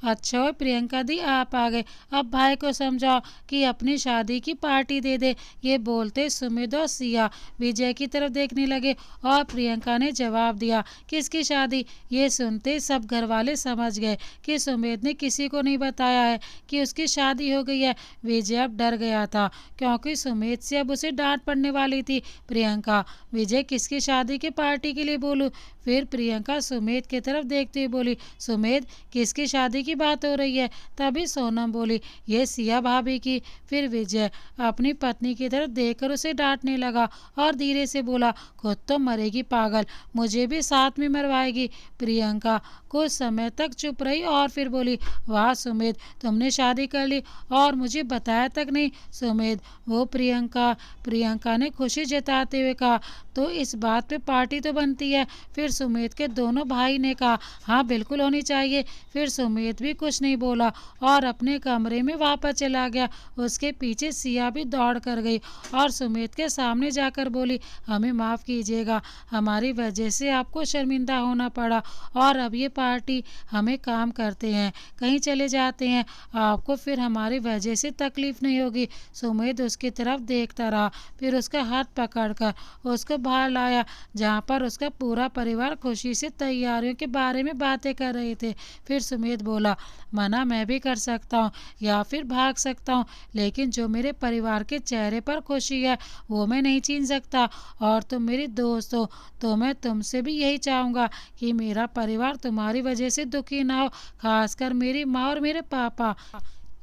अच्छा हुआ प्रियंका दी आप आ गए, अब भाई को समझाओ कि अपनी शादी की पार्टी दे दे। ये बोलते सुमित और सिया विजय की तरफ देखने लगे और प्रियंका ने जवाब दिया, किसकी शादी? ये सुनते सब घर वाले समझ गए कि सुमित ने किसी को नहीं बताया है कि उसकी शादी हो गई है। विजय अब डर गया था क्योंकि सुमित से अब उसे डांट पड़ने वाली थी। प्रियंका, विजय किसकी शादी की पार्टी के लिए बोलूं? फिर प्रियंका सुमित की तरफ देखते हुए बोली, सुमित किसकी शादी की बात हो रही है? तभी सोनम बोली, ये सिया भाभी की। फिर विजय अपनी पत्नी की तरफ देखकर उसे डांटने लगा और धीरे से बोला, खुद तो मरेगी पागल, मुझे भी साथ में मरवाएगी। प्रियंका कुछ समय तक चुप रही और फिर बोली, वाह सुमित, तुमने शादी कर ली और मुझे बताया तक नहीं। सुमित, वो प्रियंका ने खुशी जताते हुए कहा, तो इस बात पे पार्टी तो बनती है। फिर सुमित के दोनों भाई ने कहा, हाँ बिल्कुल होनी चाहिए। फिर सुमित भी कुछ नहीं बोला और अपने कमरे में वापस चला गया। उसके पीछे सिया भी दौड़ कर गई और सुमित के सामने जाकर बोली, हमें माफ़ कीजिएगा, हमारी वजह से आपको शर्मिंदा होना पड़ा और अब ये पार्टी हमें काम करते हैं, कहीं चले जाते हैं, आपको फिर हमारी वजह से तकलीफ नहीं होगी। सुमित उसकी तरफ देखता रहा, फिर उसका हाथ पकड़कर उसको बाहर लाया जहाँ पर उसका पूरा परिवार खुशी से तैयारियों के बारे में बातें कर रहे थे। फिर सुमित बोला, मना मैं भी कर सकता हूँ या फिर भाग सकता हूँ, लेकिन जो मेरे परिवार के चेहरे पर खुशी है वो मैं नहीं छीन सकता। और तुम मेरी दोस्त हो तो मैं तुमसे भी यही चाहूँगा कि मेरा परिवार तुम्हारी वजह से दुखी ना हो, खासकर मेरी माँ और मेरे पापा।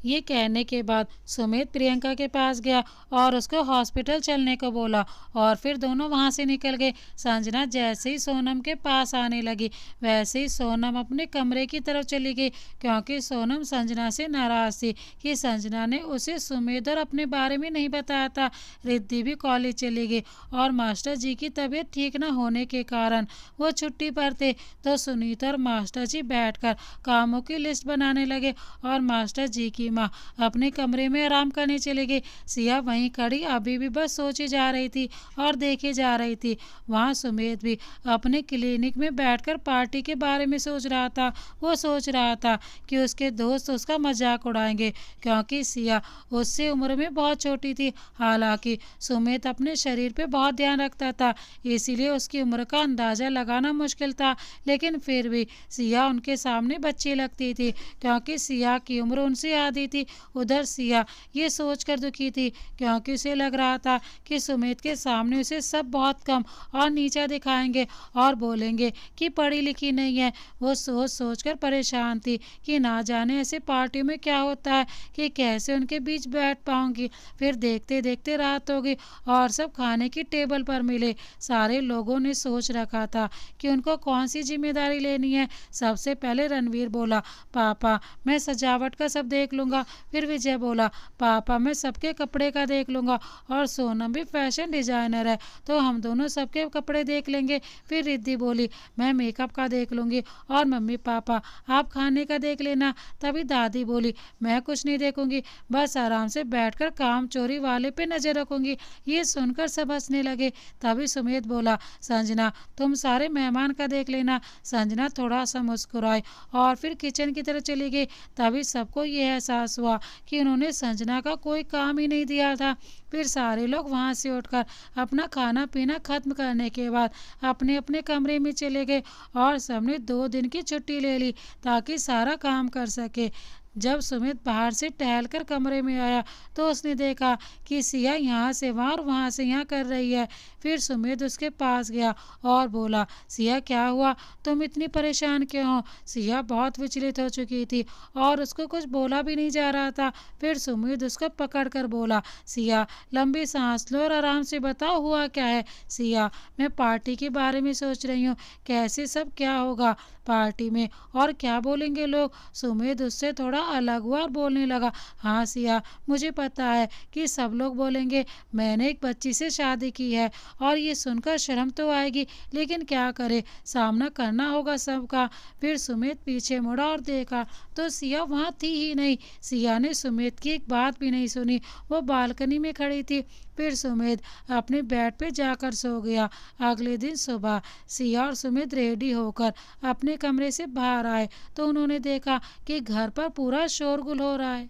ये कहने के बाद सुमित प्रियंका के पास गया और उसको हॉस्पिटल चलने को बोला और फिर दोनों वहाँ से निकल गए। संजना जैसे ही सोनम के पास आने लगी वैसे ही सोनम अपने कमरे की तरफ चली गई क्योंकि सोनम संजना से नाराज़ थी कि संजना ने उसे सुमित और अपने बारे में नहीं बताया था। रिद्धि भी कॉलेज चली गई और मास्टर जी की तबीयत ठीक न होने के कारण वो छुट्टी पर थे। तो सुनीता और मास्टर जी बैठकर कामों की लिस्ट बनाने लगे और मास्टर जी की माँ अपने कमरे में आराम करने चली गई। सिया वहीं खड़ी अभी भी बस सोचे जा रही थी और देखे जा रही थी। वहाँ सुमित भी अपने क्लिनिक में बैठकर पार्टी के बारे में सोच रहा था। वो सोच रहा था कि उसके दोस्त उसका मजाक उड़ाएंगे क्योंकि सिया उससे उम्र में बहुत छोटी थी। हालांकि सुमित अपने शरीर पे बहुत ध्यान रखता था इसीलिए उसकी उम्र का अंदाज़ा लगाना मुश्किल था, लेकिन फिर भी सिया उनके सामने बच्ची लगती थी क्योंकि सिया की उम्र उनसे आधी थी। उधर सिया ये सोचकर दुखी थी क्योंकि उसे लग रहा था कि सुमित के सामने उसे सब बहुत कम और नीचा दिखाएंगे और बोलेंगे कि पढ़ी लिखी नहीं है। वो सोच सोचकर परेशान थी कि ना जाने ऐसे पार्टी में क्या होता है कि कैसे उनके बीच बैठ पाऊंगी। फिर देखते देखते रात हो गई और सब खाने की टेबल पर मिले। सारे लोगों ने सोच रखा था कि उनको कौन सी जिम्मेदारी लेनी है। सबसे पहले रणवीर बोला, पापा मैं सजावट का सब देख लूँगा। फिर विजय बोला, पापा मैं सबके कपड़े का देख लूँगा। और सोनम भी फैशन डिजाइनर है तो हम दोनों सबके कपड़े देख लेंगे। फिर रिद्धि बोली, मैं मेकअप का देख लूँगी और मम्मी पापा आप खाने का देख लेना। तभी दादी बोली, मैं कुछ नहीं देखूंगी, बस आराम से बैठकर काम चोरी वाले पे नजर रखूंगी। ये सुनकर सब हंसने लगे। तभी सुमित बोला, संजना तुम सारे मेहमान का देख लेना। संजना थोड़ा सा मुस्कुराई और फिर किचन की तरफ चली गई। तभी सबको ये एहसास हुआ कि उन्होंने संजना का कोई काम ही नहीं दिया था। फिर सारे लोग वहाँ से उठकर अपना खाना पीना खत्म करने के बाद अपने अपने कमरे में चले गए और सबने 2 दिन की छुट्टी ले ली ताकि सारा काम कर सके। जब सुमित बाहर से टहलकर कमरे में आया तो उसने देखा कि सिया यहाँ से वहाँ और वहाँ से यहाँ कर रही है। फिर सुमित उसके पास गया और बोला, सिया क्या हुआ, तुम इतनी परेशान क्यों हो? सिया बहुत विचलित हो चुकी थी और उसको कुछ बोला भी नहीं जा रहा था। फिर सुमित उसको पकड़ कर बोला, सिया लंबी सांस लो और आराम से बताओ हुआ क्या है। सिया मैं पार्टी के बारे में सोच रही हूँ, कैसे सब क्या होगा पार्टी में और क्या बोलेंगे लोग। सुमित उससे थोड़ा अलग हुआ और बोलने लगा, हाँ सिया मुझे पता है कि सब लोग बोलेंगे मैंने एक बच्ची से शादी की है और ये सुनकर शर्म तो आएगी, लेकिन क्या करे, सामना करना होगा सबका। फिर सुमित पीछे मुड़ा और देखा तो सिया वहाँ थी ही नहीं। सिया ने सुमित की एक बात भी नहीं सुनी, वो बालकनी में खड़ी थी। फिर सुमित अपने बेड पे जाकर सो गया। अगले दिन सुबह सिया और सुमित रेडी होकर अपने कमरे से बाहर आए तो उन्होंने देखा कि घर पर पूरा शोरगुल हो रहा है।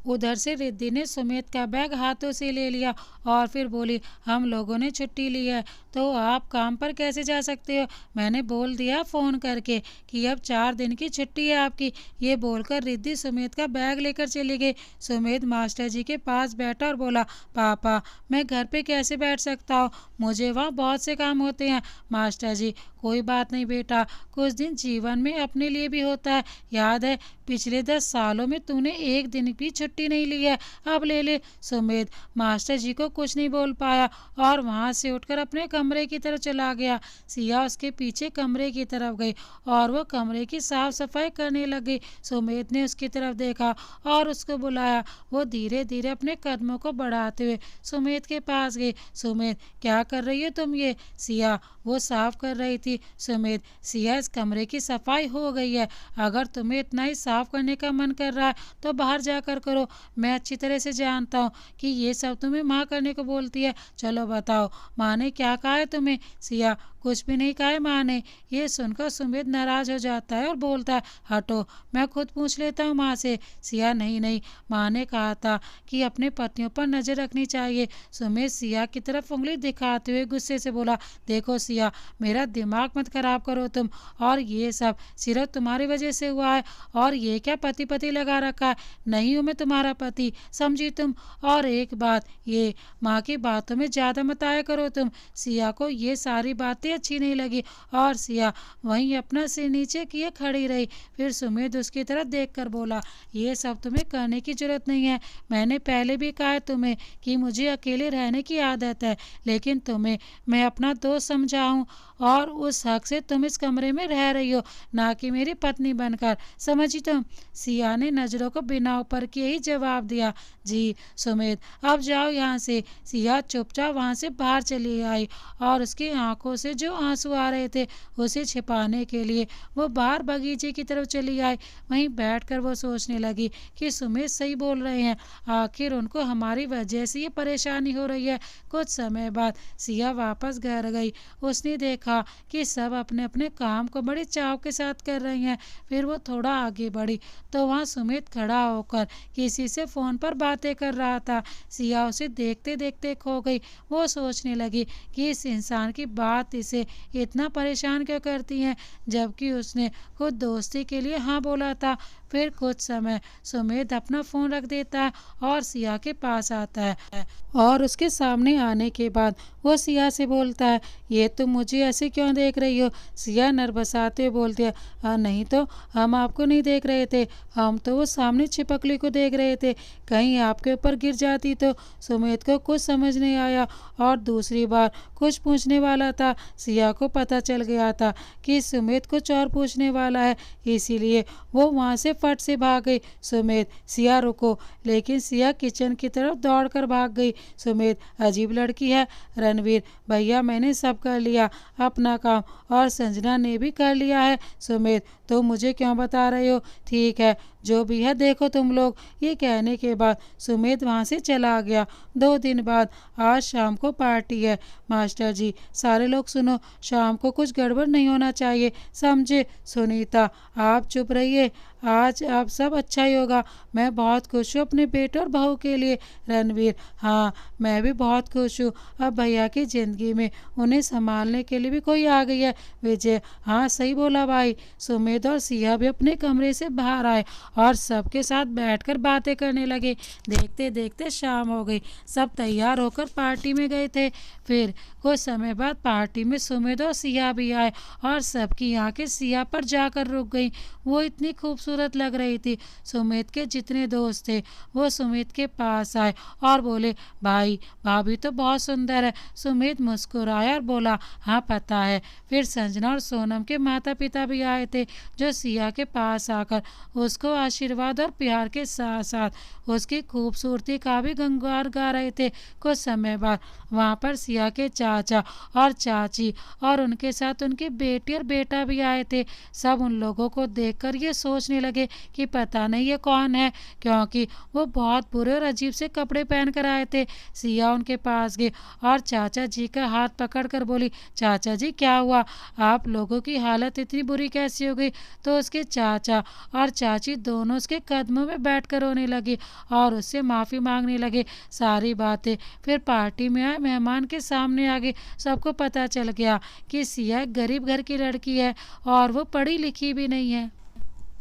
उधर से रिद्धि ने सुमित का बैग हाथों से ले लिया और फिर बोली, हम लोगों ने छुट्टी ली है तो आप काम पर कैसे जा सकते हो? मैंने बोल दिया फ़ोन करके कि अब 4 दिन की छुट्टी है आपकी। ये बोलकर रिद्धि सुमित का बैग लेकर चली गई। सुमित मास्टर जी के पास बैठा और बोला, पापा मैं घर पे कैसे बैठ सकता हूँ, मुझे वहाँ बहुत से काम होते हैं। मास्टर जी, कोई बात नहीं बेटा, कुछ दिन जीवन में अपने लिए भी होता है। याद है पिछले 10 सालों में तूने एक दिन भी छुट्टी नहीं ली है, अब ले ले। सुमित मास्टर जी को कुछ नहीं बोल पाया और वहाँ से उठकर अपने कमरे की तरफ चला गया। सिया उसके पीछे कमरे की तरफ गई और वो कमरे की साफ सफाई करने लगी। सुमित ने उसकी तरफ देखा और उसको बुलाया। वो धीरे धीरे अपने कदमों को बढ़ाते हुए सुमित के पास गई। सुमित, क्या कर रही हो तुम ये? सिया, वो साफ कर रही थी। सुमित, सिया इस कमरे की सफाई हो गई है, अगर तुम्हें इतना ही साफ करने का मन कर रहा है तो बाहर जाकर करो। मैं अच्छी तरह से जानता हूँ कि ये सब तुम्हें माँ करने को बोलती है। चलो बताओ, माँ ने क्या कहा है तुम्हें? सिया, कुछ भी नहीं कहा है माँ ने। ये सुनकर सुमित नाराज हो जाता है और बोलता है, हटो, मैं खुद पूछ लेता हूँ माँ से। सिया, नहीं नहीं, माँ ने कहा था कि अपने पतियों पर नजर रखनी चाहिए। सुमित सिया की तरफ उंगली दिखाते हुए गुस्से से बोला, देखो सिया, मेरा दिमाग मत खराब करो तुम, और ये सब सिर्फ तुम्हारी वजह से हुआ है। और ये क्या पति पति लगा रखा है? नहीं हूँ मैं तुम्हारा पति, समझी तुम? और एक बात, ये माँ की बातों में ज़्यादा मत आया करो तुम। सिया को ये सारी बातें अच्छी नहीं लगी और सिया वहीं अपना सिर नीचे किए खड़ी रही। फिर सुमित उसकी तरफ देखकर बोला, ये सब तुम्हें करने की जरूरत नहीं है। मैंने पहले भी कहा है तुम्हें कि मुझे अकेले रहने की आदत है, लेकिन तुम्हें मैं अपना दोस्त समझा हूँ और उस हक से तुम इस कमरे में रह रही हो, ना कि मेरी पत्नी बनकर, समझी तुम? सिया ने नजरों को बिना ऊपर किए ही जवाब दिया, जी। सुमित, अब जाओ यहाँ से। सिया चुपचाप वहाँ से बाहर चली आई और उसकी आंखों से जो आंसू आ रहे थे उसे छिपाने के लिए वो बाहर बगीचे की तरफ चली आई। वहीं बैठकर वो सोचने लगी कि सुमित सही बोल रहे हैं, आखिर उनको हमारी वजह से ये परेशानी हो रही है। कुछ समय बाद सिया वापस घर गई। उसने देखा कि सब अपने अपने काम को बड़े चाव के साथ कर रही हैं। फिर वो थोड़ा आगे बढ़ी तो वहाँ सुमित खड़ा होकर किसी से फ़ोन पर बातें कर रहा था। सिया उसे देखते देखते खो गई। वो सोचने लगी कि इस इंसान की बात इसे इतना परेशान क्यों करती है, जबकि उसने खुद दोस्ती के लिए हाँ बोला था। फिर कुछ समय सुमित अपना फ़ोन रख देता है और सिया के पास आता है और उसके सामने आने के बाद वो सिया से बोलता है, ये तुम मुझे ऐसे क्यों देख रही हो? सिया नर्वसाते हुए बोलती है, नहीं तो हम आपको नहीं देख रहे थे, हम तो वो सामने छिपकली को देख रहे थे, कहीं आपके ऊपर गिर जाती तो। सुमित को कुछ समझ नहीं आया और दूसरी बार कुछ पूछने वाला था। सिया को पता चल गया था कि सुमित कुछ और पूछने वाला है, इसीलिए वो वहाँ से फट से भाग गई। सुमित, सिया रुको। लेकिन सिया किचन की तरफ दौड़कर भाग गई। सुमित, अजीब लड़की है। रणवीर, भैया मैंने सब कर लिया अपना काम और संजना ने भी कर लिया है। सुमित, तो मुझे क्यों बता रहे हो? ठीक है, जो भी है देखो तुम लोग। ये कहने के बाद सुमित वहाँ से चला गया। 2 दिन बाद आज शाम को पार्टी है। मास्टर जी, सारे लोग सुनो, शाम को कुछ गड़बड़ नहीं होना चाहिए, समझे? सुनीता, आप चुप रहिए, आज आप सब अच्छा ही होगा। मैं बहुत खुश हूँ अपने बेटे और बहू के लिए। रणवीर, हाँ मैं भी बहुत खुश हूँ, अब भैया की ज़िंदगी में उन्हें संभालने के लिए भी कोई आ गई है। विजय, हाँ सही बोला भाई। सुमित और सिया भी अपने कमरे से बाहर आए और सबके साथ बैठकर बातें करने लगे। देखते देखते शाम हो गई। सब तैयार होकर पार्टी में गए थे। फिर कुछ समय बाद पार्टी में सुमित और सिया भी आए और सबकी आंखें सिया पर जाकर रुक गई। वो इतनी खूबसूरत लग रही थी। सुमित के जितने दोस्त थे वो सुमित के पास आए और बोले, भाई भाभी तो बहुत सुंदर है। सुमित मुस्कुराया और बोला, हाँ पता है, फिर संजना और सोनम के माता पिता भी आए थे, जो सिया के पास आकर उसको आशीर्वाद और प्यार के साथ साथ उसकी खूबसूरती का भी गुणगान गा रहे थे। कुछ समय बाद वहाँ पर सिया के चाचा और चाची और उनके साथ उनकी बेटी और बेटा भी आए थे। सब उन लोगों को देखकर ये सोचने लगे कि पता नहीं ये कौन है, क्योंकि वो बहुत बुरे और अजीब से कपड़े पहन कर आए थे। सिया उनके पास गई और चाचा जी का हाथ पकड़कर बोली, चाचा जी क्या हुआ, आप लोगों की हालत इतनी बुरी कैसी हो गई। तो उसके चाचा और चाची दोनों उसके कदमों में बैठकर रोने लगी और उससे माफ़ी मांगने लगे। सारी बातें फिर पार्टी में आए मेहमान के सामने आ गई। सबको पता चल गया कि सिया एक गरीब घर की लड़की है और वो पढ़ी लिखी भी नहीं है।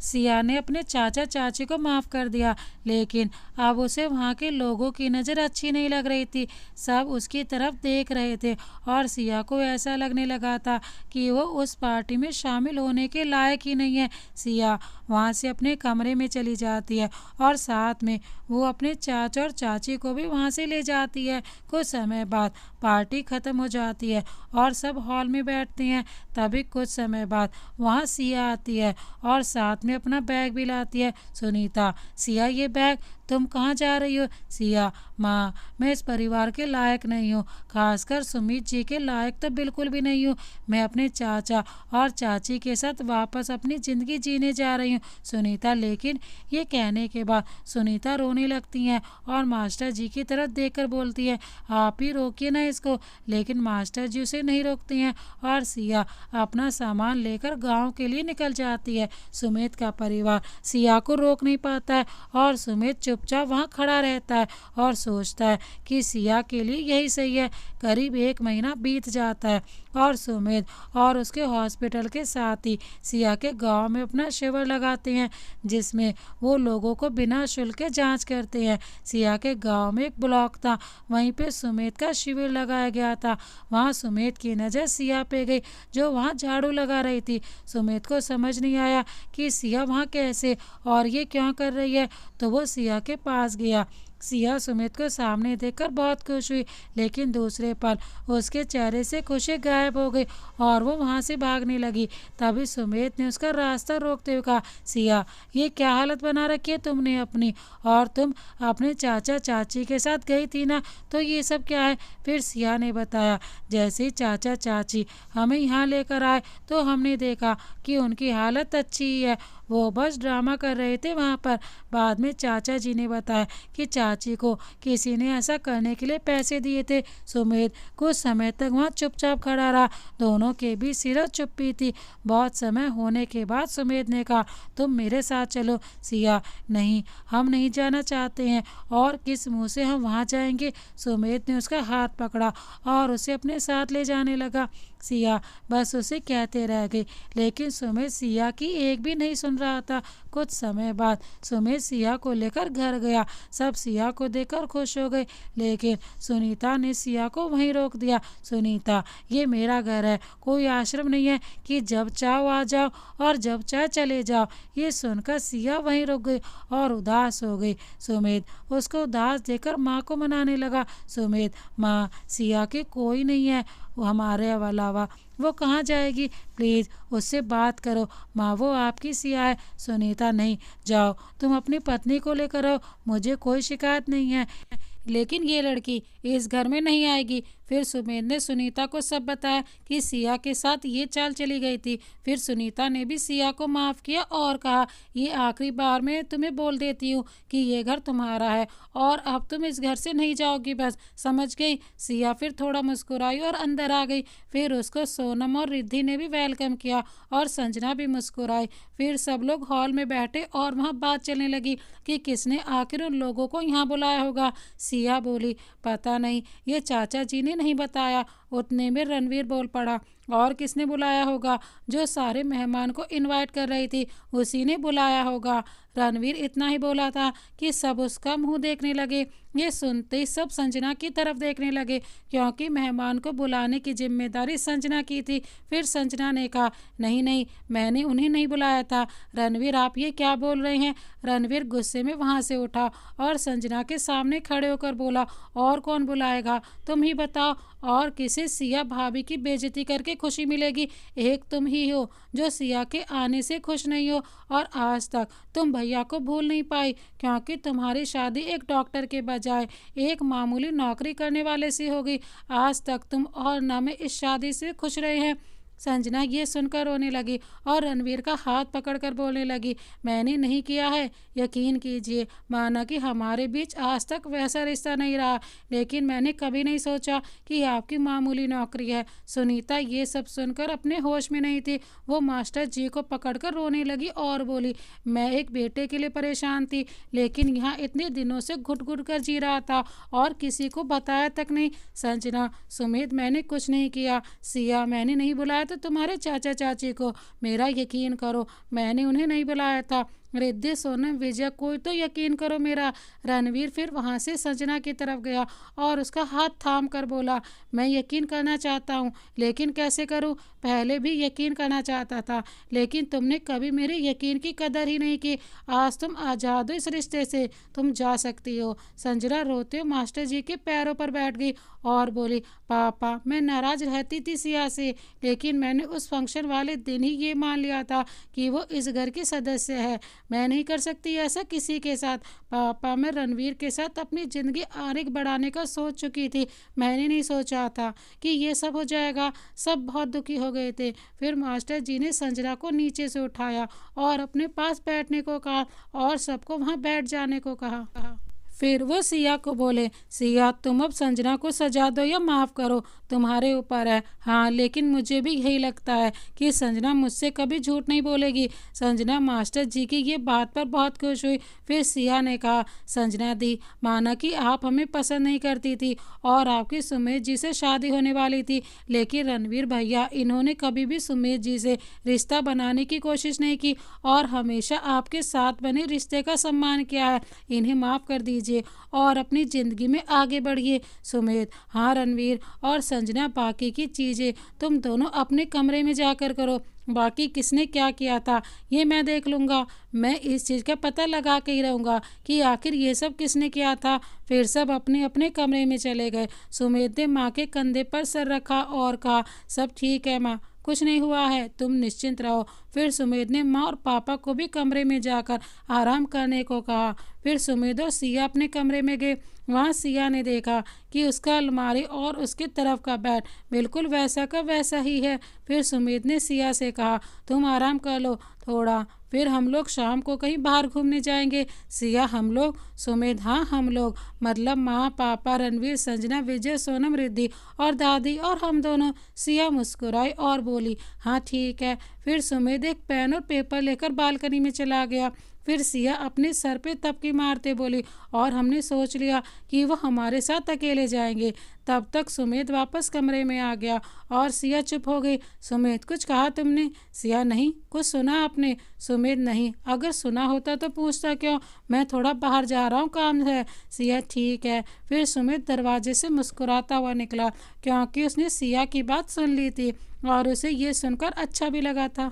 सिया ने अपने चाचा चाची को माफ़ कर दिया, लेकिन अब उसे वहाँ के लोगों की नज़र अच्छी नहीं लग रही थी। सब उसकी तरफ देख रहे थे और सिया को ऐसा लगने लगा था कि वो उस पार्टी में शामिल होने के लायक ही नहीं है। सिया वहाँ से अपने कमरे में चली जाती है और साथ में वो अपने चाचा और चाची को भी वहाँ से ले जाती है। कुछ समय बाद पार्टी ख़त्म हो जाती है और सब हॉल में बैठते हैं। तभी कुछ समय बाद वहाँ सिया आती है और साथ में अपना बैग भी लाती है। सुनीता, सिया ये बैग तुम कहाँ जा रही हो। सिया, माँ मैं इस परिवार के लायक नहीं हूँ, खासकर सुमित जी के लायक तो बिल्कुल भी नहीं हूँ। मैं अपने चाचा और चाची के साथ वापस अपनी ज़िंदगी जीने जा रही हूँ। सुनीता, लेकिन ये कहने के बाद सुनीता रोने लगती हैं और मास्टर जी की तरफ देखकर बोलती है, आप ही रोकिए ना इसको। लेकिन मास्टर जी उसे नहीं रोकती हैं और सिया अपना सामान लेकर गाँव के लिए निकल जाती है। सुमित का परिवार सिया को रोक नहीं पाता है और सुमित चुपचाप वहाँ खड़ा रहता है और सोचता है कि सिया के लिए यही सही है। करीब 1 महीना बीत जाता है और सुमित और उसके हॉस्पिटल के साथी सिया के गांव में अपना शिविर लगाते हैं, जिसमें वो लोगों को बिना शुल्क के जांच करते हैं। सिया के गांव में एक ब्लॉक था, वहीं पे सुमित का शिविर लगाया गया था। वहाँ सुमित की नज़र सिया पे गई, जो वहाँ झाड़ू लगा रही थी। सुमित को समझ नहीं आया कि सिया वहाँ कैसे और ये क्यों कर रही है, तो वो सिया के पास गया। सिया सुमित को सामने देखकर बहुत खुश हुई, लेकिन दूसरे पल उसके चेहरे से खुशी गायब हो गई और वो वहाँ से भागने लगी। तभी सुमित ने उसका रास्ता रोकते हुए कहा, सिया ये क्या हालत बना रखी है तुमने अपनी, और तुम अपने चाचा चाची के साथ गई थी ना, तो ये सब क्या है। फिर सिया ने बताया, जैसे ही चाचा चाची हमें यहाँ लेकर आए तो हमने देखा कि उनकी हालत अच्छी ही है, वो बस ड्रामा कर रहे थे वहाँ पर। बाद में चाचा जी ने बताया कि चाची को किसी ने ऐसा करने के लिए पैसे दिए थे। सुमित कुछ समय तक वहाँ चुपचाप खड़ा रहा, दोनों के भी सिर चुप्पी थी। बहुत समय होने के बाद सुमित ने कहा, तुम मेरे साथ चलो। सिया, नहीं हम नहीं जाना चाहते हैं। और किस मुँह से हम वहाँ जाएंगे। सुमित ने उसका हाथ पकड़ा और उसे अपने साथ ले जाने लगा। सिया बस उसे कहते रह गई, लेकिन सुमित सिया की एक भी नहीं सुन रहा था। कुछ समय बाद सुमित सिया को लेकर घर गया। सब सिया को देखकर खुश हो गए, लेकिन सुनीता ने सिया को वहीं रोक दिया। सुनीता, ये मेरा घर है, कोई आश्रम नहीं है कि जब चाहो आ जाओ और जब चाहे चले जाओ। ये सुनकर सिया वहीं रुक गई और उदास हो गई। सुमित उसको उदास देखकर माँ को मनाने लगा। सुमित, माँ सिया के कोई नहीं है वो हमारे अलावा, वो कहाँ जाएगी, प्लीज़ उससे बात करो माँ, वो आपकी सिया है। सुनीता, नहीं जाओ, तुम अपनी पत्नी को लेकर आओ, मुझे कोई शिकायत नहीं है, लेकिन ये लड़की इस घर में नहीं आएगी। फिर सुमित ने सुनीता को सब बताया कि सिया के साथ ये चाल चली गई थी। फिर सुनीता ने भी सिया को माफ़ किया और कहा, ये आखिरी बार मैं तुम्हें बोल देती हूँ कि ये घर तुम्हारा है और अब तुम इस घर से नहीं जाओगी, बस समझ गई। सिया फिर थोड़ा मुस्कुराई और अंदर आ गई। फिर उसको सोनम और रिद्धि ने भी वेलकम किया और संजना भी मुस्कुराई। फिर सब लोग हॉल में बैठे और वहाँ बात चलने लगी कि किसने आखिर उन लोगों को यहाँ बुलाया होगा। सिया बोली, पता नहीं, ये चाचा जी ने नहीं बताया। उतने में रणवीर बोल पड़ा, और किसने बुलाया होगा, जो सारे मेहमान को इनवाइट कर रही थी उसी ने बुलाया होगा। रणवीर इतना ही बोला था कि सब उसका मुंह देखने लगे। ये सुनते ही सब संजना की तरफ देखने लगे, क्योंकि मेहमान को बुलाने की जिम्मेदारी संजना की थी। फिर संजना ने कहा, नहीं नहीं, मैंने उन्हें नहीं बुलाया था। रणवीर, आप ये क्या बोल रहे हैं। रणवीर गुस्से में वहाँ से उठा और संजना के सामने खड़े होकर बोला, और कौन बुलाएगा, तुम ही बताओ, और किसे मुझे सिया भाभी की बेइज्जती करके खुशी मिलेगी। एक तुम ही हो जो सिया के आने से खुश नहीं हो, और आज तक तुम भैया को भूल नहीं पाई, क्योंकि तुम्हारी शादी एक डॉक्टर के बजाय एक मामूली नौकरी करने वाले से होगी। आज तक तुम और ना मैं इस शादी से खुश रहे हैं। संजना ये सुनकर रोने लगी और रणवीर का हाथ पकड़कर बोलने लगी, मैंने नहीं किया है। यकीन कीजिए, माना कि हमारे बीच आज तक वैसा रिश्ता नहीं रहा, लेकिन मैंने कभी नहीं सोचा कि आपकी मामूली नौकरी है। सुनीता ये सब सुनकर अपने होश में नहीं थी। वो मास्टर जी को पकड़कर रोने लगी और बोली, मैं एक बेटे के लिए परेशान थी, लेकिन यहाँ इतने दिनों से घुट घुट कर जी रहा था और किसी को बताया तक नहीं। संजना, सुमित, मैंने कुछ नहीं किया। सिया, मैंने नहीं बुलाया तो तुम्हारे चाचा चाची को, मेरा यकीन करो, मैंने उन्हें नहीं बुलाया था। रिद्धि, सोनम, विजय, कोई तो यकीन करो मेरा। रणवीर फिर वहां से संजना की तरफ गया और उसका हाथ थाम कर बोला, मैं यकीन करना चाहता हूँ, लेकिन कैसे करूँ? पहले भी यकीन करना चाहता था, लेकिन तुमने कभी मेरे यकीन की कदर ही नहीं की। आज तुम आज़ाद हो इस रिश्ते से, तुम जा सकती हो। संजना रोते हुए मास्टर जी के पैरों पर बैठ गई और बोली, पापा, मैं नाराज रहती थी सिया से, लेकिन मैंने उस फंक्शन वाले दिन ही ये मान लिया था कि वो इस घर की सदस्य है। मैं नहीं कर सकती ऐसा किसी के साथ। पापा, मैं रणवीर के साथ अपनी ज़िंदगी आगे बढ़ाने का सोच चुकी थी। मैंने नहीं सोचा था कि ये सब हो जाएगा। सब बहुत दुखी हो गए थे। फिर मास्टर जी ने संजना को नीचे से उठाया और अपने पास बैठने को कहा और सबको वहाँ बैठ जाने को कहा। फिर वो सिया को बोले, सिया, तुम अब संजना को सजा दो या माफ़ करो, तुम्हारे ऊपर है। हाँ, लेकिन मुझे भी यही लगता है कि संजना मुझसे कभी झूठ नहीं बोलेगी। संजना मास्टर जी की ये बात पर बहुत खुश हुई। फिर सिया ने कहा, संजना दी, माना कि आप हमें पसंद नहीं करती थी और आपकी सुमेश जी से शादी होने वाली थी, लेकिन रणवीर भैया, इन्होंने कभी भी सुमेश जी से रिश्ता बनाने की कोशिश नहीं की और हमेशा आपके साथ बने रिश्ते का सम्मान किया है। इन्हें माफ़ कर दीजिए और अपनी ज़िंदगी में आगे बढ़िए। सुमेध, हाँ रणवीर और संजना, बाकी की चीज़ें तुम दोनों अपने कमरे में जाकर करो। बाकी किसने क्या किया था ये मैं देख लूँगा। मैं इस चीज़ का पता लगा के ही रहूँगा कि आखिर ये सब किसने किया था। फिर सब अपने अपने कमरे में चले गए। सुमेध ने माँ के कंधे पर सर रखा और कहा, सब ठीक है माँ, कुछ नहीं हुआ है, तुम निश्चिंत रहो। फिर सुमेध ने माँ और पापा को भी कमरे में जाकर आराम करने को कहा। फिर सुमेध और सिया अपने कमरे में गए। वहाँ सिया ने देखा कि उसका अलमारी और उसकी तरफ का बेड बिल्कुल वैसा का वैसा ही है। फिर सुमेध ने सिया से कहा, तुम आराम कर लो थोड़ा, फिर हम लोग शाम को कहीं बाहर घूमने जाएंगे। सिया, हम लोग? सुमेध, हाँ हम लोग, मतलब माँ, पापा, रणवीर, संजना, विजय, सोनम, रिद्धि और दादी और हम दोनों। सिया मुस्कुराई और बोली, हाँ ठीक है। फिर सुमेध एक पेन और पेपर लेकर बालकनी में चला गया। फिर सिया अपने सर पे तपकी मारते बोली, और हमने सोच लिया कि वो हमारे साथ अकेले जाएंगे। तब तक सुमेध वापस कमरे में आ गया और सिया चुप हो गई। सुमेध, कुछ कहा तुमने? सिया, नहीं, कुछ सुना आपने? सुमेध, नहीं, अगर सुना होता तो पूछता क्यों? मैं थोड़ा बाहर जा रहा हूँ, काम है। सिया, ठीक है। फिर सुमेध दरवाजे से मुस्कुराता हुआ निकला, क्योंकि उसने सिया की बात सुन ली थी और उसे ये सुनकर अच्छा भी लगा था।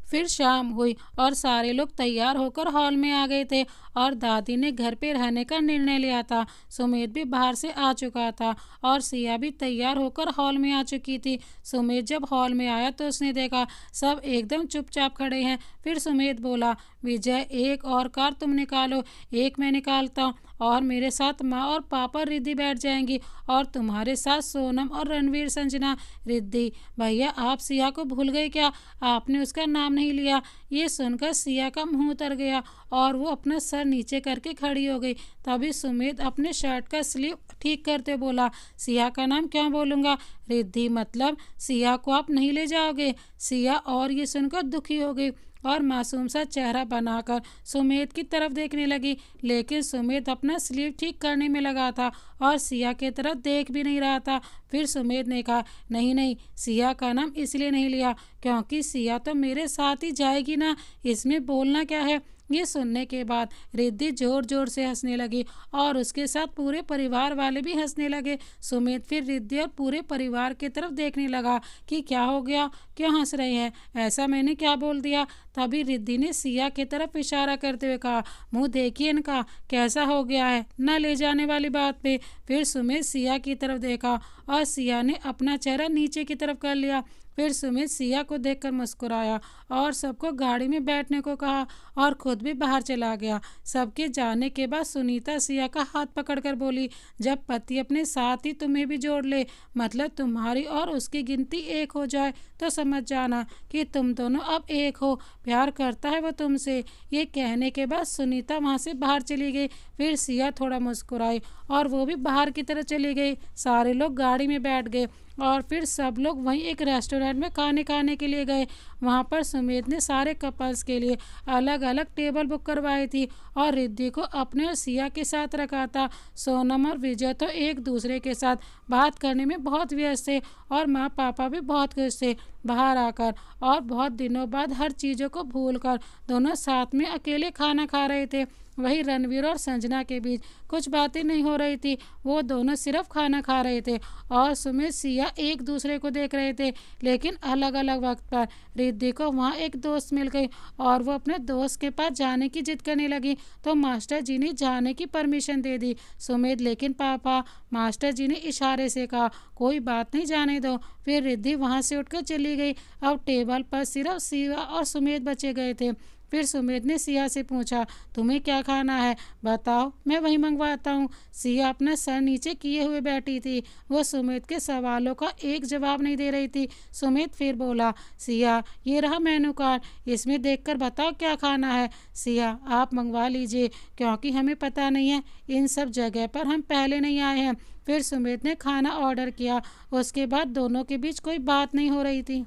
फिर शाम हुई और सारे लोग तैयार होकर हॉल में आ गए थे और दादी ने घर पे रहने का निर्णय लिया था। सुमेध भी बाहर से आ चुका था और सिया भी तैयार होकर हॉल में आ चुकी थी। सुमेध जब हॉल में आया तो उसने देखा सब एकदम चुपचाप खड़े हैं। फिर सुमेध बोला, विजय, एक और कार तुम निकालो, एक मैं निकालता हूँ, और मेरे साथ माँ और पापा रिद्धि बैठ जाएंगी और तुम्हारे साथ सोनम और रणवीर। संजना, रिद्धि, भैया आप सिया को भूल गए क्या? आपने उसका नाम नहीं लिया। ये सुनकर सिया का मुंह उतर गया और वो अपना सर नीचे करके खड़ी हो गई। तभी सुमेध अपने शर्ट का स्लीव ठीक करते बोला, सिया का नाम क्यों बोलूँगा? रिद्धि, मतलब सिया को आप नहीं ले जाओगे? सिया और ये सुनकर दुखी हो गई और मासूम सा चेहरा बनाकर सुमेध की तरफ देखने लगी, लेकिन सुमेध अपना स्लीव ठीक करने में लगा था और सिया की तरफ देख भी नहीं रहा था। फिर सुमेध ने कहा, नहीं नहीं, सिया का नाम इसलिए नहीं लिया क्योंकि सिया तो मेरे साथ ही जाएगी ना, इसमें बोलना क्या है? ये सुनने के बाद रिद्धि जोर जोर से हंसने लगी और उसके साथ पूरे परिवार वाले भी हंसने लगे। सुमित फिर रिद्धि और पूरे परिवार की तरफ देखने लगा कि क्या हो गया, क्यों हंस रहे हैं, ऐसा मैंने क्या बोल दिया। तभी रिद्धि ने सिया की तरफ इशारा करते हुए कहा, मुंह देखिए इनका कैसा हो गया है, न ले जाने वाली बात पे। फिर सुमित सिया की तरफ देखा और सिया ने अपना चेहरा नीचे की तरफ कर लिया। फिर सुमित सिया को देखकर मुस्कुराया और सबको गाड़ी में बैठने को कहा और खुद भी बाहर चला गया। सबके जाने के बाद सुनीता सिया का हाथ पकड़कर बोली, जब पति अपने साथ ही तुम्हें भी जोड़ ले, मतलब तुम्हारी और उसकी गिनती एक हो जाए, तो समझ जाना कि तुम दोनों अब एक हो, प्यार करता है वो तुमसे। ये कहने के बाद सुनीता वहाँ से बाहर चली गई। फिर सिया थोड़ा मुस्कुराई और वो भी बाहर की तरफ चली गई। सारे लोग गाड़ी में बैठ गए और फिर सब लोग वहीं एक रेस्टोरेंट में खाने खाने के लिए गए। वहाँ पर सुमित ने सारे कपल्स के लिए अलग अलग टेबल बुक करवाई थी और रिद्धि को अपने और सिया के साथ रखा था। सोनम और विजय तो एक दूसरे के साथ बात करने में बहुत व्यस्त थे और माँ पापा भी बहुत खुश थे बाहर आकर, और बहुत दिनों बाद हर चीज़ों को भूलकर दोनों साथ में अकेले खाना खा रहे थे। वही रणवीर और संजना के बीच कुछ बातें नहीं हो रही थी, वो दोनों सिर्फ खाना खा रहे थे और सुमित सिया एक दूसरे को देख रहे थे, लेकिन अलग अलग वक्त पर। रिद्धि को वहाँ एक दोस्त मिल गई और वो अपने दोस्त के पास जाने की जिद करने लगी, तो मास्टर जी ने जाने की परमिशन दे दी। सुमित, लेकिन पापा, मास्टर जी ने इशारे से कहा, कोई बात नहीं, जाने दो। फिर रिद्धि वहाँ से उठकर चली गई। अब टेबल पर सिर्फ सिया और सुमित बचे गए थे। फिर सुमित ने सिया से पूछा, तुम्हें क्या खाना है, बताओ, मैं वही मंगवाता हूँ। सिया अपना सर नीचे किए हुए बैठी थी, वो सुमित के सवालों का एक जवाब नहीं दे रही थी। सुमित फिर बोला, सिया, ये रहा मेनू कार्ड, इसमें देखकर बताओ क्या खाना है। सिया, आप मंगवा लीजिए, क्योंकि हमें पता नहीं है, इन सब जगह पर हम पहले नहीं आए हैं। फिर सुमित ने खाना ऑर्डर किया। उसके बाद दोनों के बीच कोई बात नहीं हो रही थी,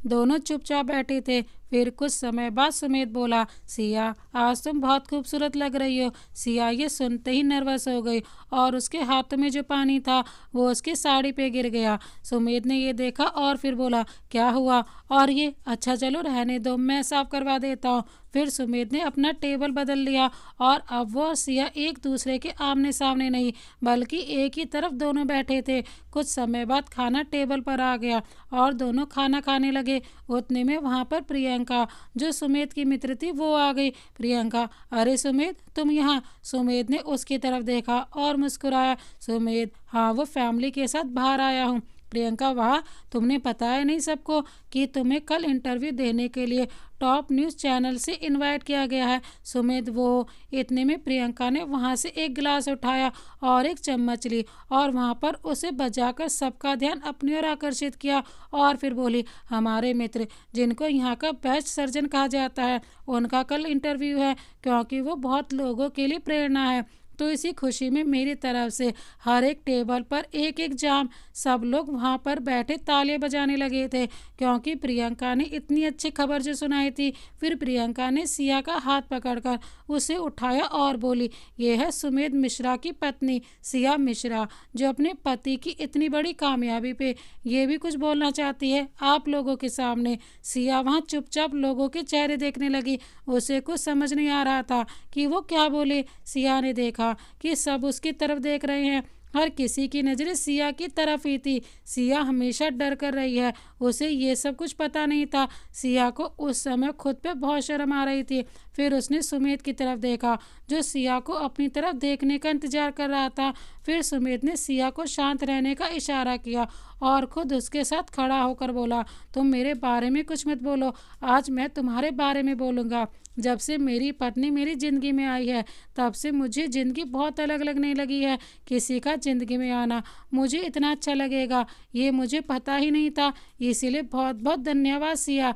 दोनों चुपचाप बैठे थे। फिर कुछ समय बाद सुमित बोला, सिया, आज तुम बहुत खूबसूरत लग रही हो। सिया ये सुनते ही नर्वस हो गई और उसके हाथ में जो पानी था वो उसकी साड़ी पे गिर गया। सुमित ने ये देखा और फिर बोला, क्या हुआ, और ये, अच्छा चलो रहने दो, मैं साफ करवा देता हूँ। फिर सुमित ने अपना टेबल बदल लिया और अब वो और सिया एक दूसरे के आमने सामने नहीं बल्कि एक ही तरफ दोनों बैठे थे। कुछ समय बाद खाना टेबल पर आ गया और दोनों खाना खाने लगे। उतने में वहाँ पर प्रियंका, जो सुमित की मित्र थी, वो आ गई। प्रियंका, अरे सुमित, तुम यहाँ। सुमित ने उसकी तरफ देखा और मुस्कुराया। सुमित, हाँ, वो फैमिली के साथ बाहर आया हूँ। प्रियंका, वाह, तुमने बताया नहीं सबको कि तुम्हें कल इंटरव्यू देने के लिए टॉप न्यूज़ चैनल से इनवाइट किया गया है। सुमित, वो, इतने में प्रियंका ने वहाँ से एक गिलास उठाया और एक चम्मच ली और वहाँ पर उसे बजाकर सबका ध्यान अपनी ओर आकर्षित किया और फिर बोली, हमारे मित्र, जिनको यहाँ का बेस्ट सर्जन कहा जाता है, उनका कल इंटरव्यू है, क्योंकि वो बहुत लोगों के लिए प्रेरणा है। तो इसी खुशी में मेरी तरफ से हर एक टेबल पर एक एक जाम। सब लोग वहाँ पर बैठे तालियां बजाने लगे थे क्योंकि प्रियंका ने इतनी अच्छी खबर जो सुनाई थी। फिर प्रियंका ने सिया का हाथ पकड़कर उसे उठाया और बोली, ये है सुमित मिश्रा की पत्नी सिया मिश्रा, जो अपने पति की इतनी बड़ी कामयाबी पे ये भी कुछ बोलना चाहती है आप लोगों के सामने। सिया वहाँ चुपचाप लोगों के चेहरे देखने लगी, उसे कुछ समझ नहीं आ रहा था कि वो क्या बोले। सिया ने देखा कि सब उसकी तरफ देख रहे हैं, हर किसी की नज़रें सिया की तरफ ही थी। सिया हमेशा डर कर रही है, उसे ये सब कुछ पता नहीं था। सिया को उस समय खुद पे बहुत शर्म आ रही थी। फिर उसने सुमित की तरफ देखा, जो सिया को अपनी तरफ देखने का इंतजार कर रहा था। फिर सुमित ने सिया को शांत रहने का इशारा किया और खुद उसके साथ खड़ा होकर बोला, तुम मेरे बारे में कुछ मत बोलो, आज मैं तुम्हारे बारे में बोलूँगा। जब से मेरी पत्नी मेरी ज़िंदगी में आई है, तब से मुझे ज़िंदगी बहुत अलग लगने लगी है। किसी का ज़िंदगी में आना मुझे इतना अच्छा लगेगा, ये मुझे पता ही नहीं था, इसीलिए बहुत बहुत धन्यवाद सिया।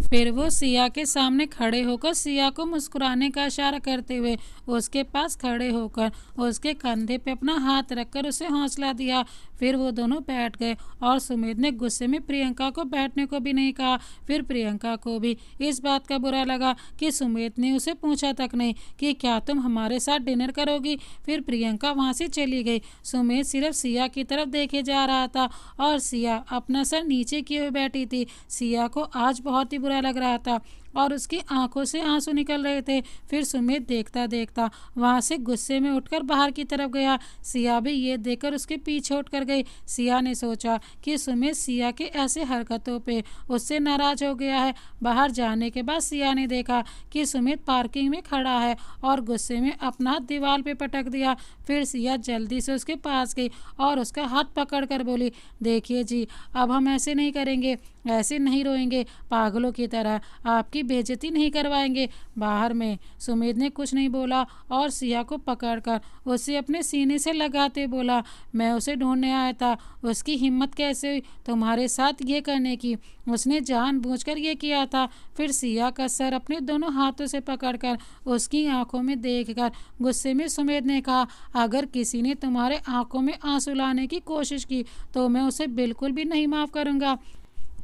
फिर वो सिया के सामने खड़े होकर सिया को मुस्कुराने का इशारा करते हुए उसके पास खड़े होकर उसके कंधे पे अपना हाथ रखकर उसे हौसला दिया। फिर वो दोनों बैठ गए और सुमित ने गुस्से में प्रियंका को बैठने को भी नहीं कहा। फिर प्रियंका को भी इस बात का बुरा लगा कि सुमित ने उसे पूछा तक नहीं कि क्या तुम हमारे साथ डिनर करोगी। फिर प्रियंका वहाँ से चली गई। सुमित सिर्फ सिया की तरफ देखे जा रहा था और सिया अपना सर नीचे किए हुए बैठी थी। सिया को आज बहुत ही बुरा लग रहा था। और उसकी आंखों से आंसू निकल रहे थे। फिर सुमित देखता देखता वहां से गुस्से में उठकर बाहर की तरफ गया। सिया भी ये देखकर उसके पीछे उठकर गई। सिया ने सोचा कि सुमित सिया के ऐसे हरकतों पे उससे नाराज हो गया है। बाहर जाने के बाद सिया ने देखा कि सुमित पार्किंग में खड़ा है और गुस्से में अपना हाथ दीवार पे पटक दिया। फिर सिया जल्दी से उसके पास गई और उसका हाथ पकड़कर बोली, देखिए जी, अब हम ऐसे नहीं करेंगे, ऐसे नहीं रोएंगे पागलों की तरह, आपकी बेइज्जती नहीं करवाएंगे। बाहर में सुमित ने कुछ नहीं बोला और सिया को पकड़कर उसे अपने सीने से लगाते बोला, मैं उसे ढूंढने आया था, उसकी हिम्मत कैसे हुई तुम्हारे साथ ये करने की, उसने जानबूझकर ये किया था। फिर सिया का सर अपने दोनों हाथों से पकड़कर उसकी आंखों में देखकर गुस्से में सुमित ने कहा, अगर किसी ने तुम्हारे आंखों में आंसू लाने की कोशिश की तो मैं उसे बिल्कुल भी नहीं माफ़ करूंगा।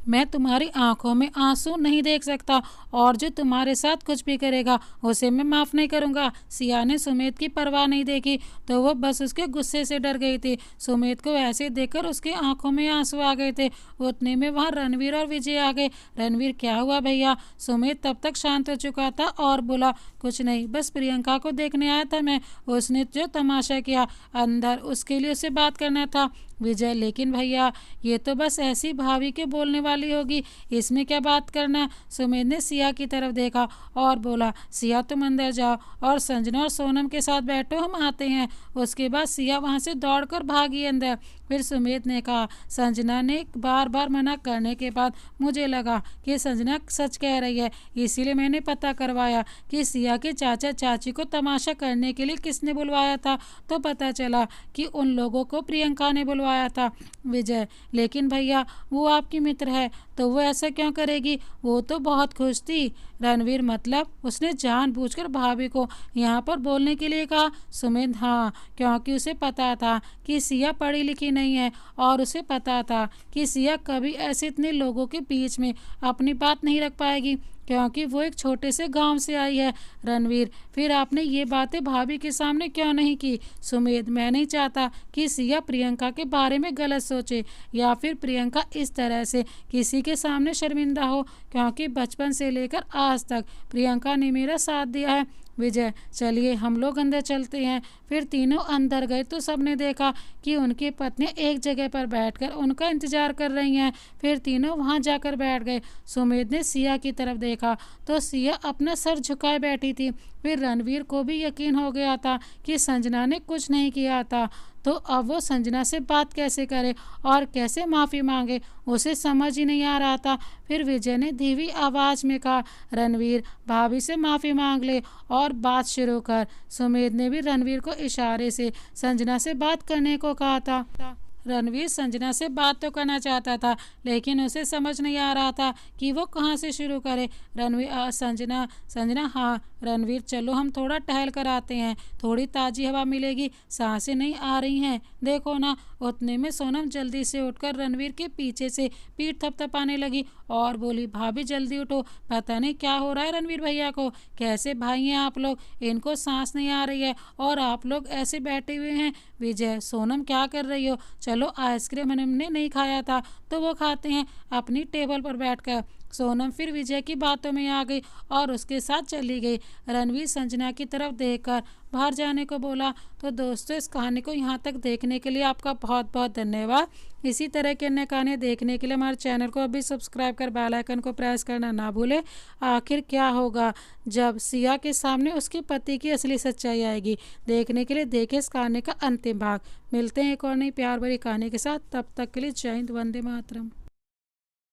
मैं तुम्हारी आंखों में आंसू नहीं देख सकता और जो तुम्हारे साथ कुछ भी करेगा उसे मैं माफ़ नहीं करूंगा। सिया ने सुमित की परवाह नहीं देखी तो वो बस उसके गुस्से से डर गई थी। सुमित को ऐसे देखकर उसकी आंखों में आंसू आ गए थे। उतने में वहाँ रणवीर और विजय आ गए। रणवीर, क्या हुआ भैया? सुमित तब तक शांत हो चुका था और बोला, कुछ नहीं, बस प्रियंका को देखने आया था मैं, उसने जो तमाशा किया अंदर, उसके लिए उससे बात करना था। विजय, लेकिन भैया ये तो बस ऐसी भाभी के बोलने वाली होगी, इसमें क्या बात करना। सुमित ने सिया की तरफ देखा और बोला, सिया तुम अंदर जाओ और संजना और सोनम के साथ बैठो, हम आते हैं। उसके बाद सिया वहां से दौड़कर भागी अंदर। फिर सुमित ने कहा, संजना ने बार बार मना करने के बाद मुझे लगा कि संजना सच कह रही है, इसीलिए मैंने पता करवाया कि सिया के चाचा चाची को तमाशा करने के लिए किसने बुलवाया था, तो पता चला कि उन लोगों को प्रियंका ने बुलवाया था। विजय, लेकिन भैया वो आपकी मित्र है तो वो ऐसा क्यों करेगी, वो तो बहुत खुश थी। रणवीर, मतलब उसने जानबूझकर भाभी को यहाँ पर बोलने के लिए कहा। सुमित, हाँ, क्योंकि उसे पता था कि सिया पढ़ी लिखी नहीं है और उसे पता था कि सिया कभी ऐसे इतने लोगों के बीच में अपनी बात नहीं रख पाएगी क्योंकि वो एक छोटे से गांव से आई है। रणवीर, फिर आपने ये बातें भाभी के सामने क्यों नहीं की? सुमित, मैं नहीं चाहता कि सिया प्रियंका के बारे में गलत सोचे या फिर प्रियंका इस तरह से किसी के सामने शर्मिंदा हो, क्योंकि बचपन से लेकर आज तक प्रियंका ने मेरा साथ दिया है। विजय, चलिए हम लोग अंदर चलते हैं। फिर तीनों अंदर गए तो सबने देखा कि उनकी पत्नियां एक जगह पर बैठकर उनका इंतजार कर रही हैं। फिर तीनों वहां जाकर बैठ गए। सुमित ने सिया की तरफ देखा तो सिया अपना सर झुकाए बैठी थी। फिर रणवीर को भी यकीन हो गया था कि संजना ने कुछ नहीं किया था, तो अब वो संजना से बात कैसे करे और कैसे माफ़ी मांगे, उसे समझ ही नहीं आ रहा था। फिर विजय ने धीमी आवाज़ में कहा, रणवीर, भाभी से माफ़ी मांग ले और बात शुरू कर। सुमित ने भी रणवीर को इशारे से संजना से बात करने को कहा था। रणवीर संजना से बात तो करना चाहता था लेकिन उसे समझ नहीं आ रहा था कि वो कहाँ से शुरू करे। रणवीर, संजना संजना, हाँ रणवीर, चलो हम थोड़ा टहल कर आते हैं, थोड़ी ताज़ी हवा मिलेगी, सांसें नहीं आ रही हैं, देखो ना। उतने में सोनम जल्दी से उठकर रणवीर के पीछे से पीठ थपथपाने लगी और बोली, भाभी जल्दी उठो, पता नहीं क्या हो रहा है रणवीर भैया को, कैसे भाई हैं आप लोग, इनको सांस नहीं आ रही है और आप लोग ऐसे बैठे हुए हैं। विजय, सोनम क्या कर रही हो, चलो आइसक्रीम हमने नहीं खाया था तो वो खाते हैं अपनी टेबल पर बैठकर। सोनम फिर विजय की बातों में आ गई और उसके साथ चली गई। रणवीर संजना की तरफ देखकर बाहर जाने को बोला। तो दोस्तों, इस कहानी को यहाँ तक देखने के लिए आपका बहुत बहुत धन्यवाद। इसी तरह की अन्य कहानियाँ देखने के लिए हमारे चैनल को अभी सब्सक्राइब कर बेल आइकन को प्रेस करना ना भूलें। आखिर क्या होगा जब सिया के सामने उसके पति की असली सच्चाई आएगी, देखने के लिए देखें इस कहानी का अंतिम भाग। मिलते हैं एक और नई प्यार भरी कहानी के साथ, तब तक के लिए जय हिंद, वंदे मातरम।